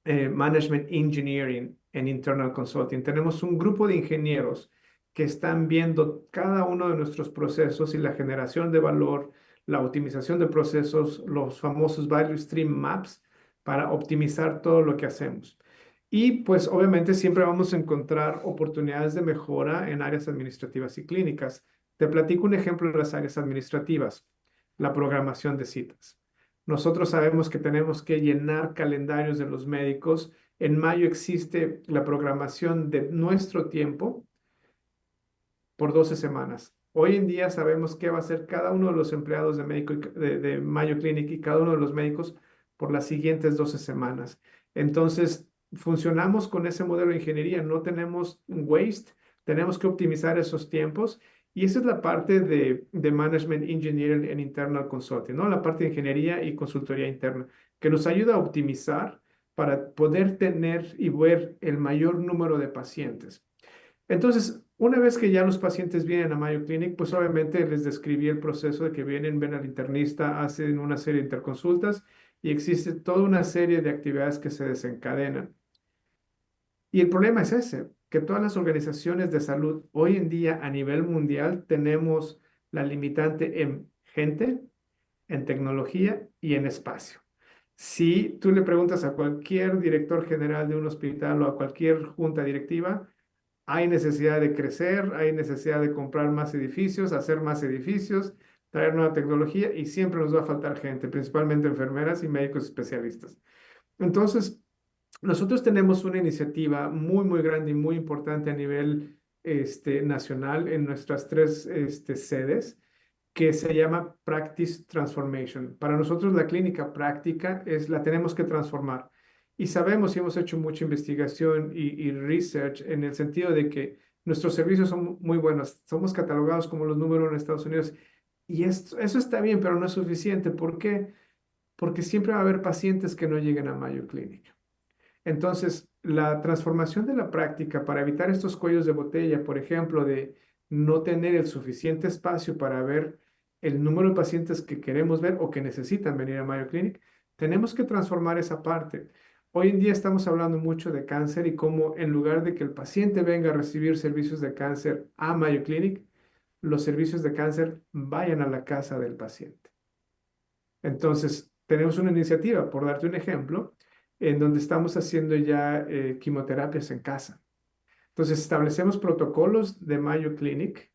Management Engineering en Internal Consulting. Tenemos un grupo de ingenieros que están viendo cada uno de nuestros procesos y la generación de valor, la optimización de procesos, los famosos Value Stream Maps para optimizar todo lo que hacemos. Y pues obviamente siempre vamos a encontrar oportunidades de mejora en áreas administrativas y clínicas. Te platico un ejemplo de las áreas administrativas, la programación de citas. Nosotros sabemos que tenemos que llenar calendarios de los médicos. En mayo existe la programación de nuestro tiempo por 12 semanas. Hoy en día sabemos qué va a hacer cada uno de los empleados de Mayo Clinic y cada uno de los médicos por las siguientes 12 semanas. Entonces, funcionamos con ese modelo de ingeniería, no tenemos waste, tenemos que optimizar esos tiempos y esa es la parte de Management Engineering en Internal Consulting, ¿no? La parte de ingeniería y consultoría interna, que nos ayuda a optimizar para poder tener y ver el mayor número de pacientes. Entonces, Una vez que ya los pacientes vienen a Mayo Clinic, pues obviamente les describí el proceso de que vienen, ven al internista, hacen una serie de interconsultas y existe toda una serie de actividades que se desencadenan. Y el problema es ese, que todas las organizaciones de salud hoy en día a nivel mundial tenemos la limitante en gente, en tecnología y en espacio. Si tú le preguntas a cualquier director general de un hospital o a cualquier junta directiva, hay necesidad de crecer, hay necesidad de comprar más edificios, hacer más edificios, traer nueva tecnología y siempre nos va a faltar gente, principalmente enfermeras y médicos especialistas. Entonces, nosotros tenemos una iniciativa muy, muy grande y muy importante a nivel nacional en nuestras tres sedes que se llama Practice Transformation. Para nosotros la clínica práctica la tenemos que transformar. Y sabemos y hemos hecho mucha investigación y research en el sentido de que nuestros servicios son muy buenos. Somos catalogados como los número 1 en Estados Unidos. Y eso está bien, pero no es suficiente. ¿Por qué? Porque siempre va a haber pacientes que no lleguen a Mayo Clinic. Entonces, la transformación de la práctica para evitar estos cuellos de botella, por ejemplo, de no tener el suficiente espacio para ver el número de pacientes que queremos ver o que necesitan venir a Mayo Clinic, tenemos que transformar esa parte. Hoy en día estamos hablando mucho de cáncer y cómo en lugar de que el paciente venga a recibir servicios de cáncer a Mayo Clinic, los servicios de cáncer vayan a la casa del paciente. Entonces, tenemos una iniciativa, por darte un ejemplo, en donde estamos haciendo ya quimioterapias en casa. Entonces, establecemos protocolos de Mayo Clinic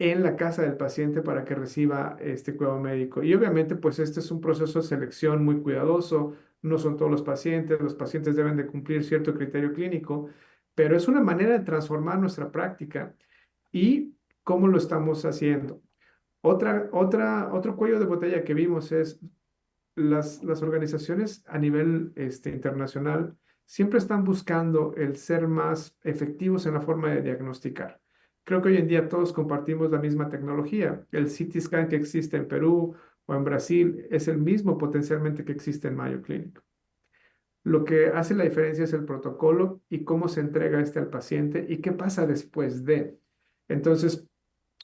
en la casa del paciente para que reciba este cuidado médico. Y obviamente, pues este es un proceso de selección muy cuidadoso. No son todos los pacientes deben de cumplir cierto criterio clínico, pero es una manera de transformar nuestra práctica. ¿Y cómo lo estamos haciendo? Otro cuello de botella que vimos es las organizaciones a nivel internacional siempre están buscando el ser más efectivos en la forma de diagnosticar. Creo que hoy en día todos compartimos la misma tecnología. El CT scan que existe en Perú o en Brasil es el mismo potencialmente que existe en Mayo Clinic. Lo que hace la diferencia es el protocolo y cómo se entrega al paciente y qué pasa después de. Entonces,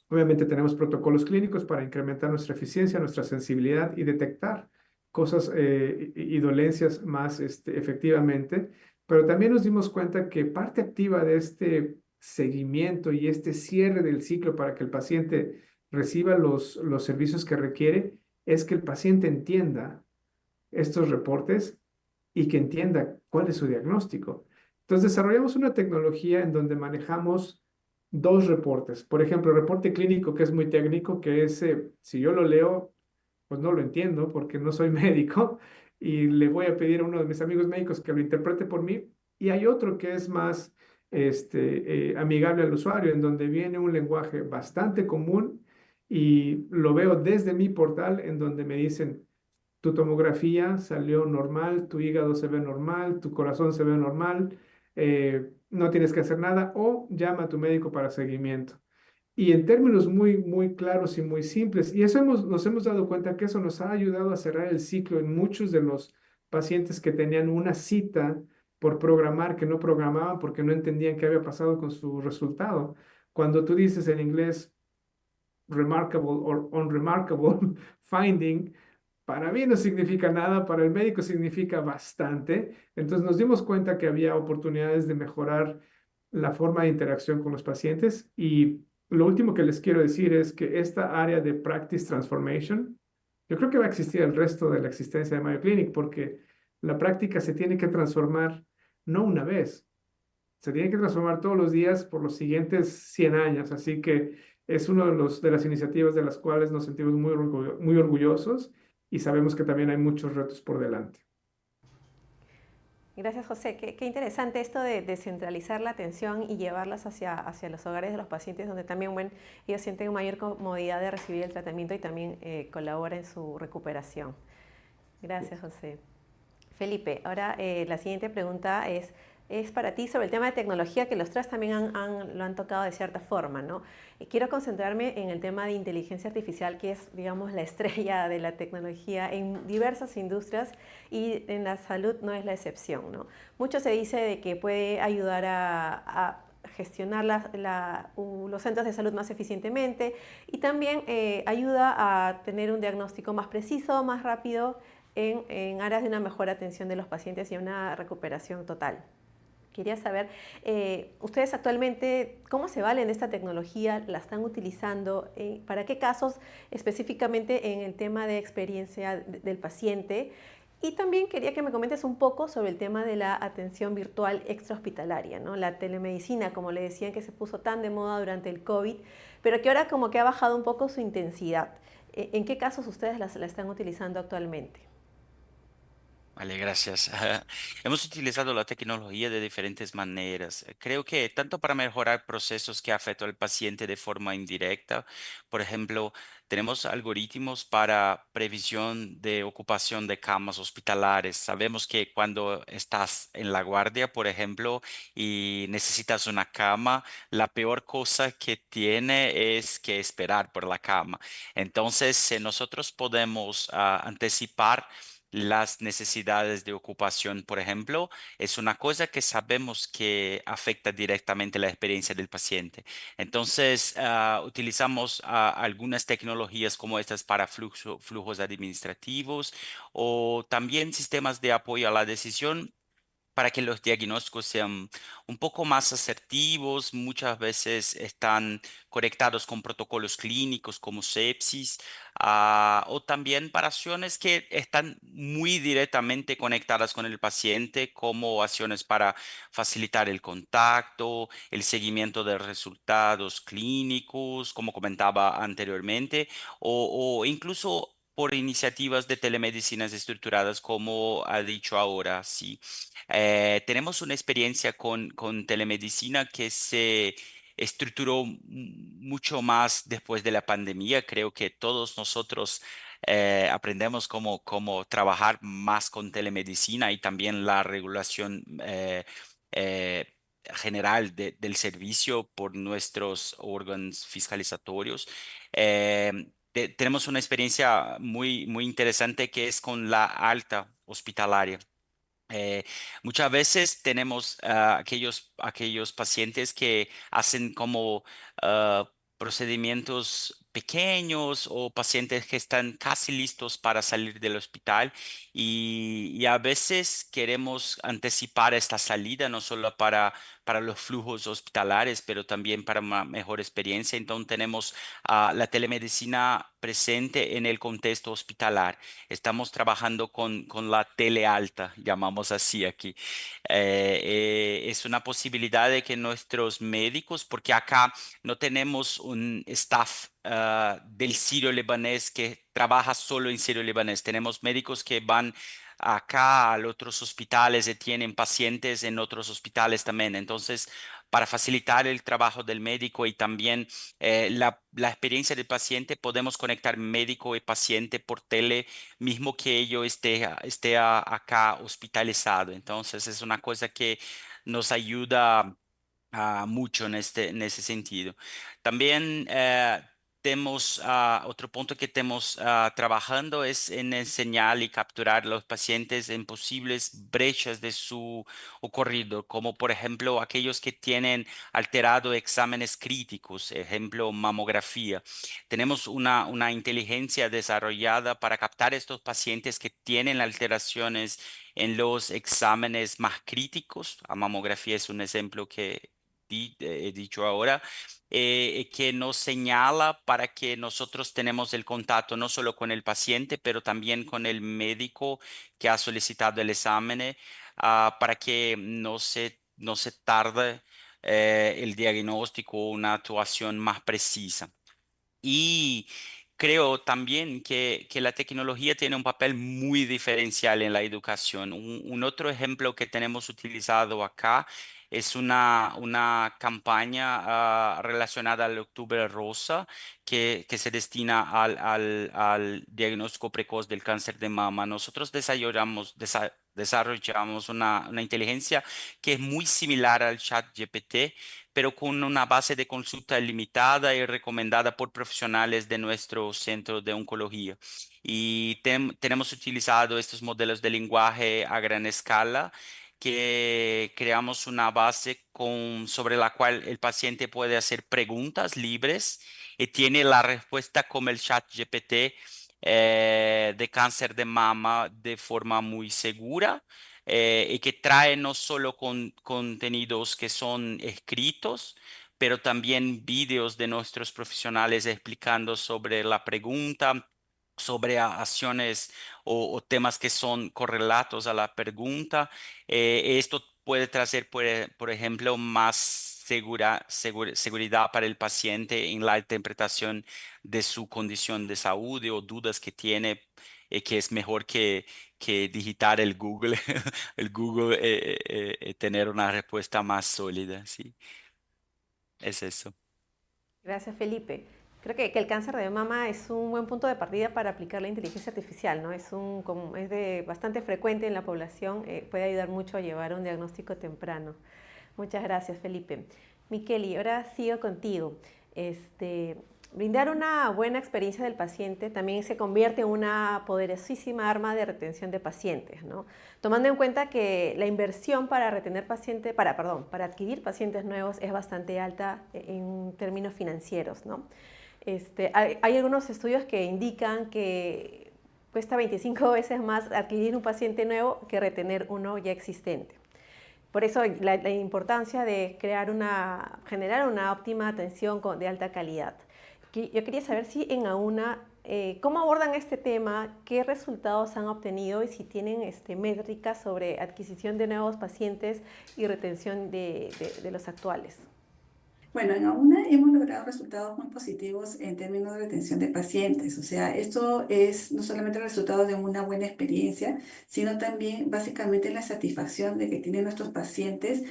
obviamente tenemos protocolos clínicos para incrementar nuestra eficiencia, nuestra sensibilidad y detectar cosas y dolencias más efectivamente, pero también nos dimos cuenta que parte activa de este seguimiento y este cierre del ciclo para que el paciente reciba los servicios que requiere es que el paciente entienda estos reportes y que entienda cuál es su diagnóstico. Entonces desarrollamos una tecnología en donde manejamos dos reportes. Por ejemplo, el reporte clínico, que es muy técnico, que es, si yo lo leo, pues no lo entiendo porque no soy médico y le voy a pedir a uno de mis amigos médicos que lo interprete por mí. Y hay otro que es más amigable al usuario, en donde viene un lenguaje bastante común y lo veo desde mi portal, en donde me dicen, tu tomografía salió normal, tu hígado se ve normal, tu corazón se ve normal, no tienes que hacer nada o llama a tu médico para seguimiento. Y en términos muy, muy claros y muy simples. Y eso nos hemos dado cuenta que eso nos ha ayudado a cerrar el ciclo en muchos de los pacientes que tenían una cita por programar, que no programaban porque no entendían qué había pasado con su resultado. Cuando tú dices en inglés remarkable o unremarkable finding, para mí no significa nada, para el médico significa bastante. Entonces nos dimos cuenta que había oportunidades de mejorar la forma de interacción con los pacientes. Y lo último que les quiero decir es que esta área de Practice Transformation, yo creo que va a existir el resto de la existencia de Mayo Clinic porque la práctica se tiene que transformar no una vez, se tiene que transformar todos los días por los siguientes 100 años. Así que es una de las iniciativas de las cuales nos sentimos muy orgullosos y sabemos que también hay muchos retos por delante. Gracias, José. Qué interesante esto de descentralizar la atención y llevarlas hacia los hogares de los pacientes, donde también ellos sienten mayor comodidad de recibir el tratamiento y también colabora en su recuperación. Gracias, José. Felipe, ahora la siguiente pregunta es para ti sobre el tema de tecnología, que los tres también lo han tocado de cierta forma, ¿no? Quiero concentrarme en el tema de inteligencia artificial, que es, digamos, la estrella de la tecnología en diversas industrias y en la salud no es la excepción, ¿no? Mucho se dice de que puede ayudar a gestionar los centros de salud más eficientemente y también ayuda a tener un diagnóstico más preciso, más rápido en aras de una mejor atención de los pacientes y una recuperación total. Quería saber, ustedes actualmente, ¿cómo se valen de esta tecnología? ¿La están utilizando? ¿Para qué casos específicamente en el tema de experiencia del paciente? Y también quería que me comentes un poco sobre el tema de la atención virtual extrahospitalaria, ¿no? La telemedicina, como le decían, que se puso tan de moda durante el COVID, pero que ahora como que ha bajado un poco su intensidad. ¿En qué casos ustedes la están utilizando actualmente? Vale, gracias. Hemos utilizado la tecnología de diferentes maneras. Creo que tanto para mejorar procesos que afectan al paciente de forma indirecta, por ejemplo, tenemos algoritmos para previsión de ocupación de camas hospitalares. Sabemos que cuando estás en la guardia, por ejemplo, y necesitas una cama, la peor cosa que tiene es que esperar por la cama. Entonces, nosotros podemos anticipar las necesidades de ocupación, por ejemplo, es una cosa que sabemos que afecta directamente la experiencia del paciente. Entonces, utilizamos algunas tecnologías como estas para flujos administrativos o también sistemas de apoyo a la decisión para que los diagnósticos sean un poco más asertivos. Muchas veces están conectados con protocolos clínicos como sepsis, o también para acciones que están muy directamente conectadas con el paciente, como acciones para facilitar el contacto, el seguimiento de resultados clínicos, como comentaba anteriormente, o incluso por iniciativas de telemedicinas estructuradas, como ha dicho ahora, sí. Tenemos una experiencia con telemedicina que se estructuró mucho más después de la pandemia. Creo que todos nosotros aprendemos cómo trabajar más con telemedicina y también la regulación eh, general del servicio por nuestros órganos fiscalizatorios. Tenemos una experiencia muy interesante que es con la alta hospitalaria. Eh, Muchas veces tenemos aquellos pacientes que hacen como procedimientos pequeños o pacientes que están casi listos para salir del hospital y a veces queremos anticipar esta salida no solo para los flujos hospitalares, pero también para una mejor experiencia. Entonces tenemos la telemedicina presente en el contexto hospitalar. Estamos trabajando con la telealta, llamamos así aquí. Es una posibilidad de que nuestros médicos, porque acá no tenemos un staff del sirio-libanés que trabaja solo en sirio-libanés. Tenemos médicos que van acá a otros hospitales y tienen pacientes en otros hospitales también. Entonces, para facilitar el trabajo del médico y también la experiencia del paciente, podemos conectar médico y paciente por tele mismo que ello esté acá hospitalizado. Entonces es una cosa que nos ayuda mucho en ese sentido. También tenemos otro punto que estamos trabajando es en enseñar y capturar a los pacientes en posibles brechas de su ocurrido, como por ejemplo aquellos que tienen alterado exámenes críticos, ejemplo mamografía. Tenemos una inteligencia desarrollada para captar estos pacientes que tienen alteraciones en los exámenes más críticos. La mamografía es un ejemplo que he dicho ahora, que nos señala para que nosotros tenemos el contacto no solo con el paciente, pero también con el médico que ha solicitado el examen, para que no se tarde el diagnóstico o una actuación más precisa. Y creo también que la tecnología tiene un papel muy diferencial en la educación. Un otro ejemplo que tenemos utilizado acá es una campaña relacionada al Octubre Rosa que se destina al diagnóstico precoz del cáncer de mama. Nosotros desarrollamos una inteligencia que es muy similar al chat GPT, pero con una base de consulta limitada y recomendada por profesionales de nuestro centro de oncología. Y tenemos utilizado estos modelos de lenguaje a gran escala que creamos una base sobre la cual el paciente puede hacer preguntas libres y tiene la respuesta como el chat GPT de cáncer de mama de forma muy segura y que trae no solo contenidos que son escritos, pero también vídeos de nuestros profesionales explicando sobre la pregunta, sobre acciones o temas que son correlatos a la pregunta. Esto puede traer, por ejemplo, más seguridad para el paciente en la interpretación de su condición de salud o dudas que tiene, que es mejor que digitar el Google, el Google, tener una respuesta más sólida, ¿sí? Es eso. Gracias, Felipe. Creo que el cáncer de mama es un buen punto de partida para aplicar la inteligencia artificial, ¿no? Es bastante frecuente en la población, puede ayudar mucho a llevar un diagnóstico temprano. Muchas gracias, Felipe. Micheli, ahora sigo contigo. Brindar una buena experiencia del paciente también se convierte en una poderosísima arma de retención de pacientes, ¿no? Tomando en cuenta que la inversión para para adquirir pacientes nuevos es bastante alta en términos financieros, ¿no? Hay algunos estudios que indican que cuesta 25 veces más adquirir un paciente nuevo que retener uno ya existente. Por eso la importancia de generar una óptima atención de alta calidad. Yo quería saber si en AUNA, cómo abordan este tema, qué resultados han obtenido y si tienen métricas sobre adquisición de nuevos pacientes y retención de los actuales. Bueno, en AUNA hemos logrado resultados muy positivos en términos de retención de pacientes. O sea, esto es no solamente el resultado de una buena experiencia, sino también básicamente la satisfacción de que tienen nuestros pacientes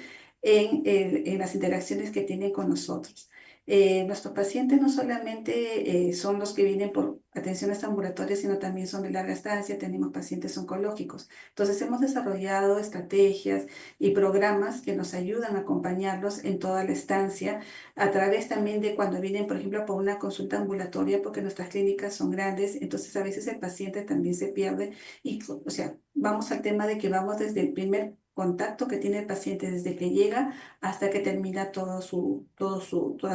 en las interacciones que tienen con nosotros. Nuestros pacientes no solamente son los que vienen por atenciones ambulatorias, sino también son de larga estancia, tenemos pacientes oncológicos. Entonces, hemos desarrollado estrategias y programas que nos ayudan a acompañarlos en toda la estancia a través también de cuando vienen, por ejemplo, por una consulta ambulatoria, porque nuestras clínicas son grandes, entonces a veces el paciente también se pierde y, o sea, vamos al tema de que vamos desde el primer contacto que tiene el paciente desde que llega hasta que termina toda su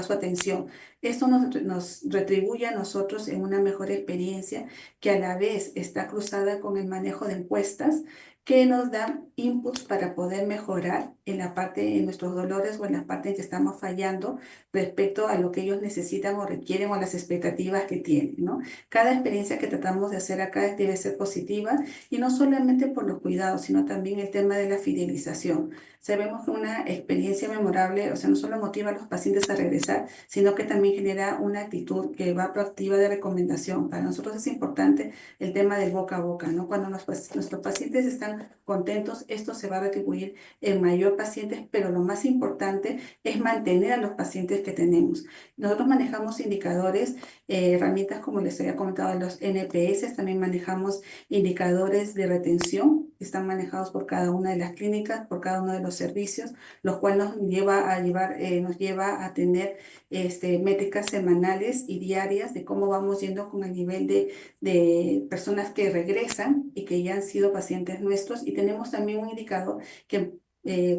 atención. Esto nos retribuye a nosotros en una mejor experiencia que a la vez está cruzada con el manejo de encuestas que nos dan inputs para poder mejorar en la parte, en nuestros dolores o en la parte en que estamos fallando respecto a lo que ellos necesitan o requieren o las expectativas que tienen, ¿no? Cada experiencia que tratamos de hacer acá debe ser positiva y no solamente por los cuidados, sino también el tema de la fidelización. Sabemos que una experiencia memorable, o sea, no solo motiva a los pacientes a regresar, sino que también genera una actitud que va proactiva de recomendación. Para nosotros es importante el tema del boca a boca, ¿no? Cuando nuestros pacientes están contentos, esto se va a retribuir en mayor pacientes, pero lo más importante es mantener a los pacientes que tenemos. Nosotros manejamos indicadores, herramientas como les había comentado, los NPS, también manejamos indicadores de retención que están manejados por cada una de las clínicas, por cada uno de los servicios, lo cual nos lleva a tener métricas semanales y diarias de cómo vamos yendo con el nivel de personas que regresan y que ya han sido pacientes nuestros. Y tenemos también un indicador que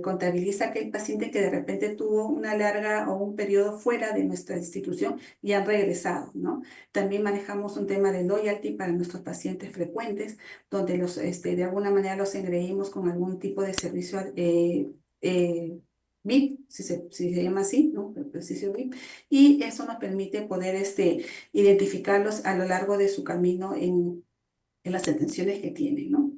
contabiliza aquel paciente que de repente tuvo una larga o un periodo fuera de nuestra institución y han regresado, ¿no? También manejamos un tema de loyalty para nuestros pacientes frecuentes, donde de alguna manera los engreímos con algún tipo de servicio VIP, si se llama así, ¿no? El servicio VIP. Y eso nos permite poder identificarlos a lo largo de su camino en las atenciones que tienen, ¿no?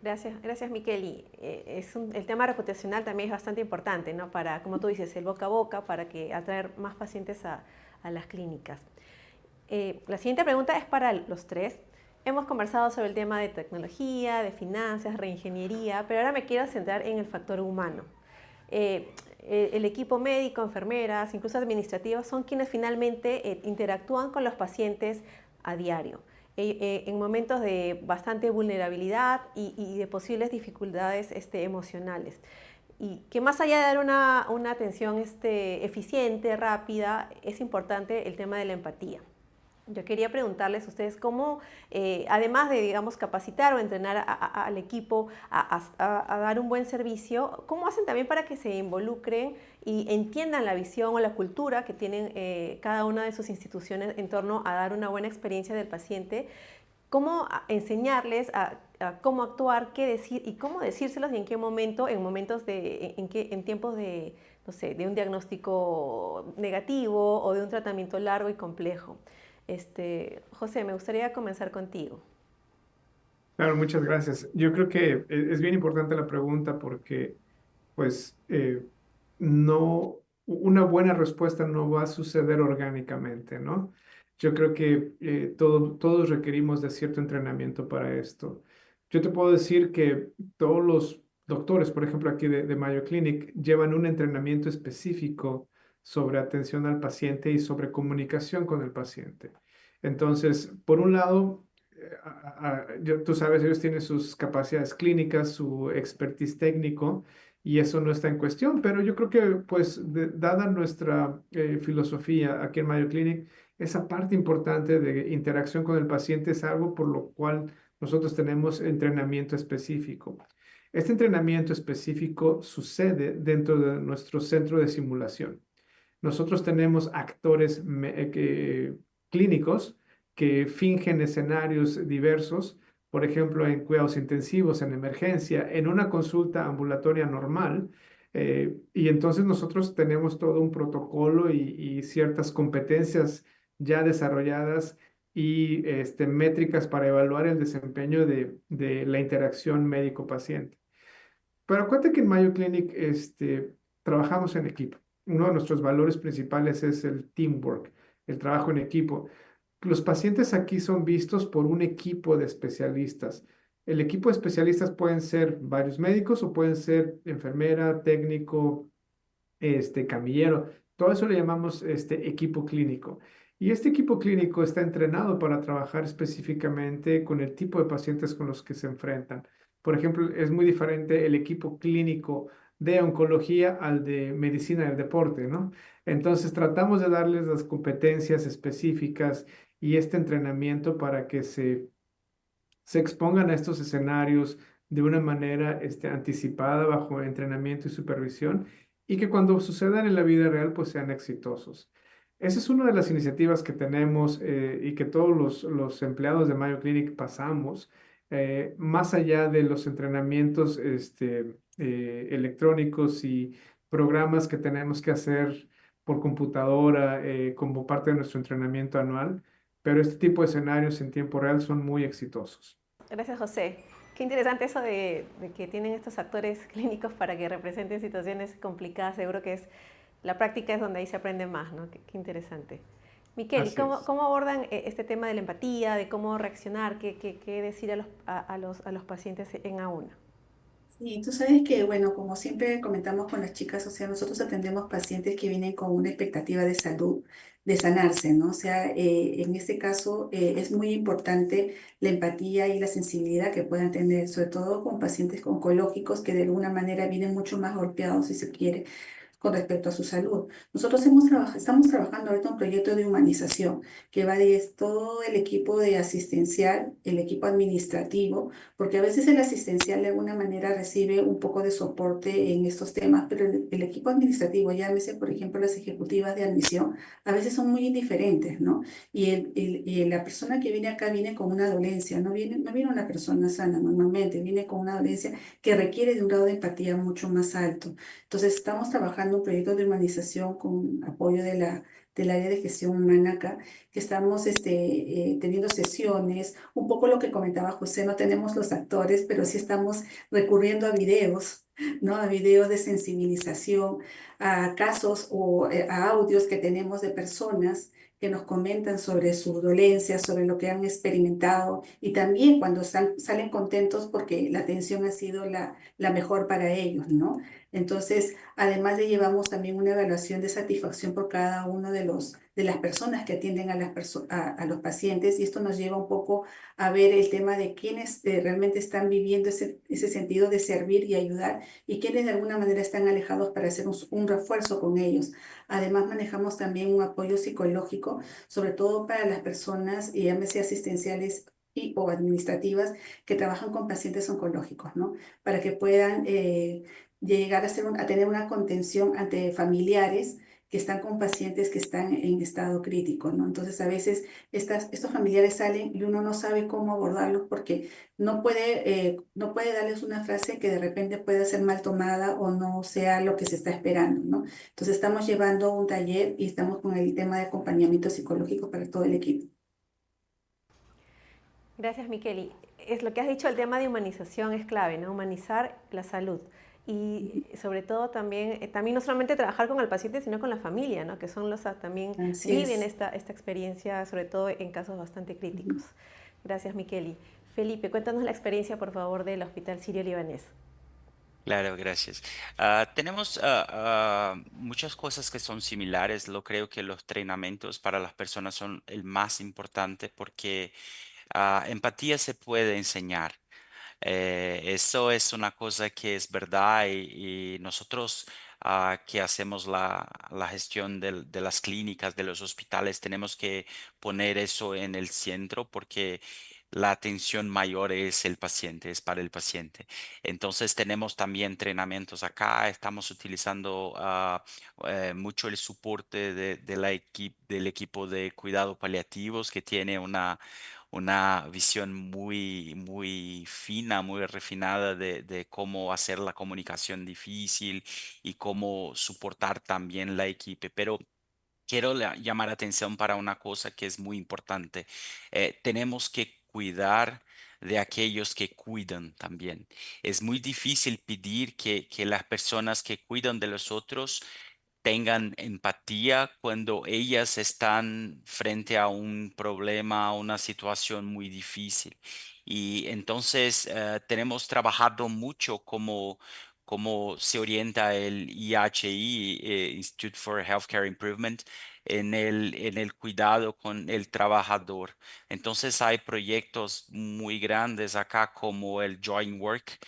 Gracias, Micheli. El tema reputacional también es bastante importante, ¿no? Para, como tú dices, el boca a boca, para atraer más pacientes a las clínicas. La siguiente pregunta es para los tres. Hemos conversado sobre el tema de tecnología, de finanzas, reingeniería, pero ahora me quiero centrar en el factor humano. El equipo médico, enfermeras, incluso administrativos, son quienes finalmente interactúan con los pacientes a diario. En momentos de bastante vulnerabilidad y de posibles dificultades emocionales. Y que más allá de dar una atención eficiente, rápida, es importante el tema de la empatía. Yo quería preguntarles a ustedes cómo, además de, digamos, capacitar o entrenar al equipo a dar un buen servicio, ¿cómo hacen también para que se involucren y entiendan la visión o la cultura que tienen cada una de sus instituciones en torno a dar una buena experiencia del paciente? ¿Cómo enseñarles a cómo actuar, qué decir y cómo decírselos y en qué momento, en momentos en tiempos de, no sé, de un diagnóstico negativo o de un tratamiento largo y complejo? José, me gustaría comenzar contigo. Claro, muchas gracias. Yo creo que es bien importante la pregunta porque, pues, no, una buena respuesta no va a suceder orgánicamente, ¿no? Yo creo que todos requerimos de cierto entrenamiento para esto. Yo te puedo decir que todos los doctores, por ejemplo, aquí de Mayo Clinic, llevan un entrenamiento específico sobre atención al paciente y sobre comunicación con el paciente. Entonces, por un lado, tú sabes, ellos tienen sus capacidades clínicas, su expertise técnico, y eso no está en cuestión, pero yo creo que, pues, dada nuestra filosofía aquí en Mayo Clinic, esa parte importante de interacción con el paciente es algo por lo cual nosotros tenemos entrenamiento específico. Este entrenamiento específico sucede dentro de nuestro centro de simulación. Nosotros tenemos actores clínicos que fingen escenarios diversos, por ejemplo, en cuidados intensivos, en emergencia, en una consulta ambulatoria normal. Y entonces nosotros tenemos todo un protocolo y ciertas competencias ya desarrolladas y métricas para evaluar el desempeño de la interacción médico-paciente. Pero acuérdate que en Mayo Clinic trabajamos en equipo. Uno de nuestros valores principales es el teamwork, el trabajo en equipo. Los pacientes aquí son vistos por un equipo de especialistas. El equipo de especialistas pueden ser varios médicos o pueden ser enfermera, técnico, camillero. Todo eso le llamamos equipo clínico. Y este equipo clínico está entrenado para trabajar específicamente con el tipo de pacientes con los que se enfrentan. Por ejemplo, es muy diferente el equipo clínico de oncología al de medicina del deporte, ¿no? Entonces tratamos de darles las competencias específicas y este entrenamiento para que se expongan a estos escenarios de una manera anticipada bajo entrenamiento y supervisión y que cuando sucedan en la vida real pues sean exitosos. Esa es una de las iniciativas que tenemos y que todos los empleados de Mayo Clinic pasamos, más allá de los entrenamientos electrónicos y programas que tenemos que hacer por computadora como parte de nuestro entrenamiento anual, pero este tipo de escenarios en tiempo real son muy exitosos. Gracias, José. Qué interesante eso de que tienen estos actores clínicos para que representen situaciones complicadas. Seguro que la práctica es donde ahí se aprende más, ¿no? Qué interesante. Miquel, Así ¿cómo, es. cómo abordan este tema de la empatía, de cómo reaccionar, qué decir a los pacientes en A1? Sí, tú sabes que, bueno, como siempre comentamos con las chicas, o sea, nosotros atendemos pacientes que vienen con una expectativa de salud, de sanarse, ¿no? O sea, en este caso es muy importante la empatía y la sensibilidad que puedan tener, sobre todo con pacientes oncológicos que de alguna manera vienen mucho más golpeados, si se quiere, con respecto a su salud. Nosotros estamos trabajando ahorita un proyecto de humanización que va de todo el equipo de asistencial, el equipo administrativo, porque a veces el asistencial de alguna manera recibe un poco de soporte en estos temas, pero el equipo administrativo, llámese por ejemplo las ejecutivas de admisión, a veces son muy indiferentes, ¿no? Y la persona que viene acá viene con una dolencia, no viene una persona sana normalmente, viene con una dolencia que requiere de un grado de empatía mucho más alto. Entonces, estamos trabajando un proyecto de humanización con apoyo del área de gestión humana acá, que estamos teniendo sesiones, un poco lo que comentaba José, no tenemos los actores, pero sí estamos recurriendo a videos, ¿no? A videos de sensibilización, a casos o a audios que tenemos de personas que nos comentan sobre sus dolencias, sobre lo que han experimentado y también cuando salen contentos porque la atención ha sido la mejor para ellos, ¿no? Entonces, además de llevamos también una evaluación de satisfacción por cada uno de las personas que atienden a los pacientes, y esto nos lleva un poco a ver el tema de quiénes realmente están viviendo ese sentido de servir y ayudar y quiénes de alguna manera están alejados para hacer un refuerzo con ellos. Además, manejamos también un apoyo psicológico, sobre todo para las personas, llámese asistenciales y o administrativas, que trabajan con pacientes oncológicos, ¿no? Para que puedan llegar a tener una contención ante familiares que están con pacientes que están en estado crítico, ¿no? Entonces, a veces estos familiares salen y uno no sabe cómo abordarlos porque no puede darles una frase que de repente pueda ser mal tomada o no sea lo que se está esperando, ¿no? Entonces, estamos llevando un taller y estamos con el tema de acompañamiento psicológico para todo el equipo. Gracias, Miqueli. Es lo que has dicho, el tema de humanización es clave, ¿no? Humanizar la salud. Y sobre todo también no solamente trabajar con el paciente, sino con la familia, ¿no? Que son los que también Así viven es. esta experiencia, sobre todo en casos bastante críticos. Gracias, Miqueli. Felipe, cuéntanos la experiencia, por favor, del Hospital Sirio-Libanés. Claro, gracias. Tenemos muchas cosas que son similares. Lo creo que los entrenamientos para las personas son el más importante porque empatía se puede enseñar. Eso es una cosa que es verdad y nosotros que hacemos la gestión de las clínicas, de los hospitales, tenemos que poner eso en el centro porque la atención mayor es el paciente, es para el paciente. Entonces tenemos también entrenamientos acá, estamos utilizando mucho el soporte del equipo de cuidado paliativos que tiene una visión muy fina, muy refinada de cómo hacer la comunicación difícil y cómo soportar también la equipe. Pero quiero llamar atención para una cosa que es muy importante. Tenemos que cuidar de aquellos que cuidan también. Es muy difícil pedir que las personas que cuidan de los otros tengan empatía cuando ellas están frente a un problema, a una situación muy difícil. Y entonces tenemos trabajado mucho como se orienta el IHI, Institute for Healthcare Improvement, en el cuidado con el trabajador. Entonces hay proyectos muy grandes acá como el Joint Work,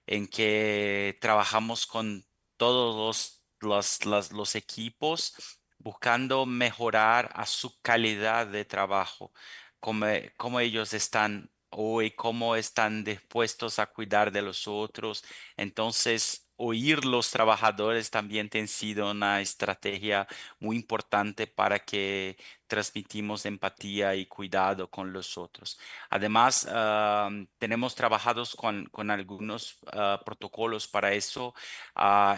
en que trabajamos con todos los equipos buscando mejorar a su calidad de trabajo, cómo ellos están hoy, cómo están dispuestos a cuidar de los otros. Entonces, oír los trabajadores también ha sido una estrategia muy importante para que transmitimos empatía y cuidado con los otros. Además, tenemos trabajados con algunos protocolos para eso,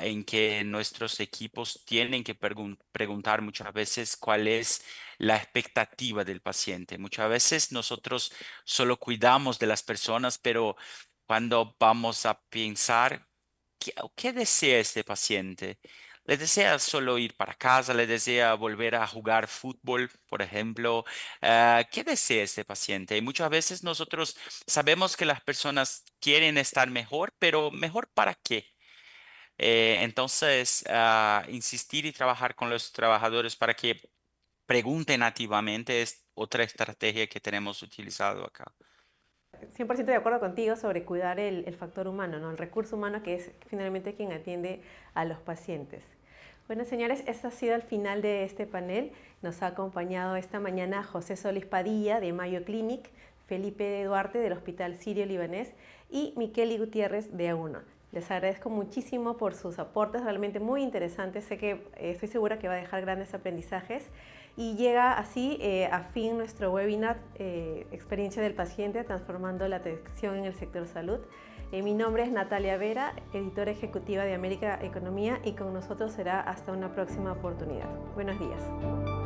en que nuestros equipos tienen que preguntar muchas veces cuál es la expectativa del paciente. Muchas veces nosotros solo cuidamos de las personas, pero cuando vamos a pensar, ¿qué desea este paciente? ¿Le desea solo ir para casa? ¿Le desea volver a jugar fútbol, por ejemplo? ¿Qué desea este paciente? Y muchas veces nosotros sabemos que las personas quieren estar mejor, pero ¿mejor para qué? Entonces, insistir y trabajar con los trabajadores para que pregunten activamente es otra estrategia que tenemos utilizado acá. 100% de acuerdo contigo sobre cuidar el factor humano, ¿no? El recurso humano que es finalmente quien atiende a los pacientes. Bueno, señores, este ha sido el final de este panel. Nos ha acompañado esta mañana José Solís Padilla de Mayo Clinic, Felipe Duarte del Hospital Sirio-Libanés y Miqueli Gutiérrez de A1. Les agradezco muchísimo por sus aportes, realmente muy interesantes. Estoy segura que va a dejar grandes aprendizajes. Y llega así a fin nuestro webinar Experiencia del paciente, transformando la atención en el sector salud. Mi nombre es Natalia Vera, editora ejecutiva de América Economía, y con nosotros será hasta una próxima oportunidad. Buenos días.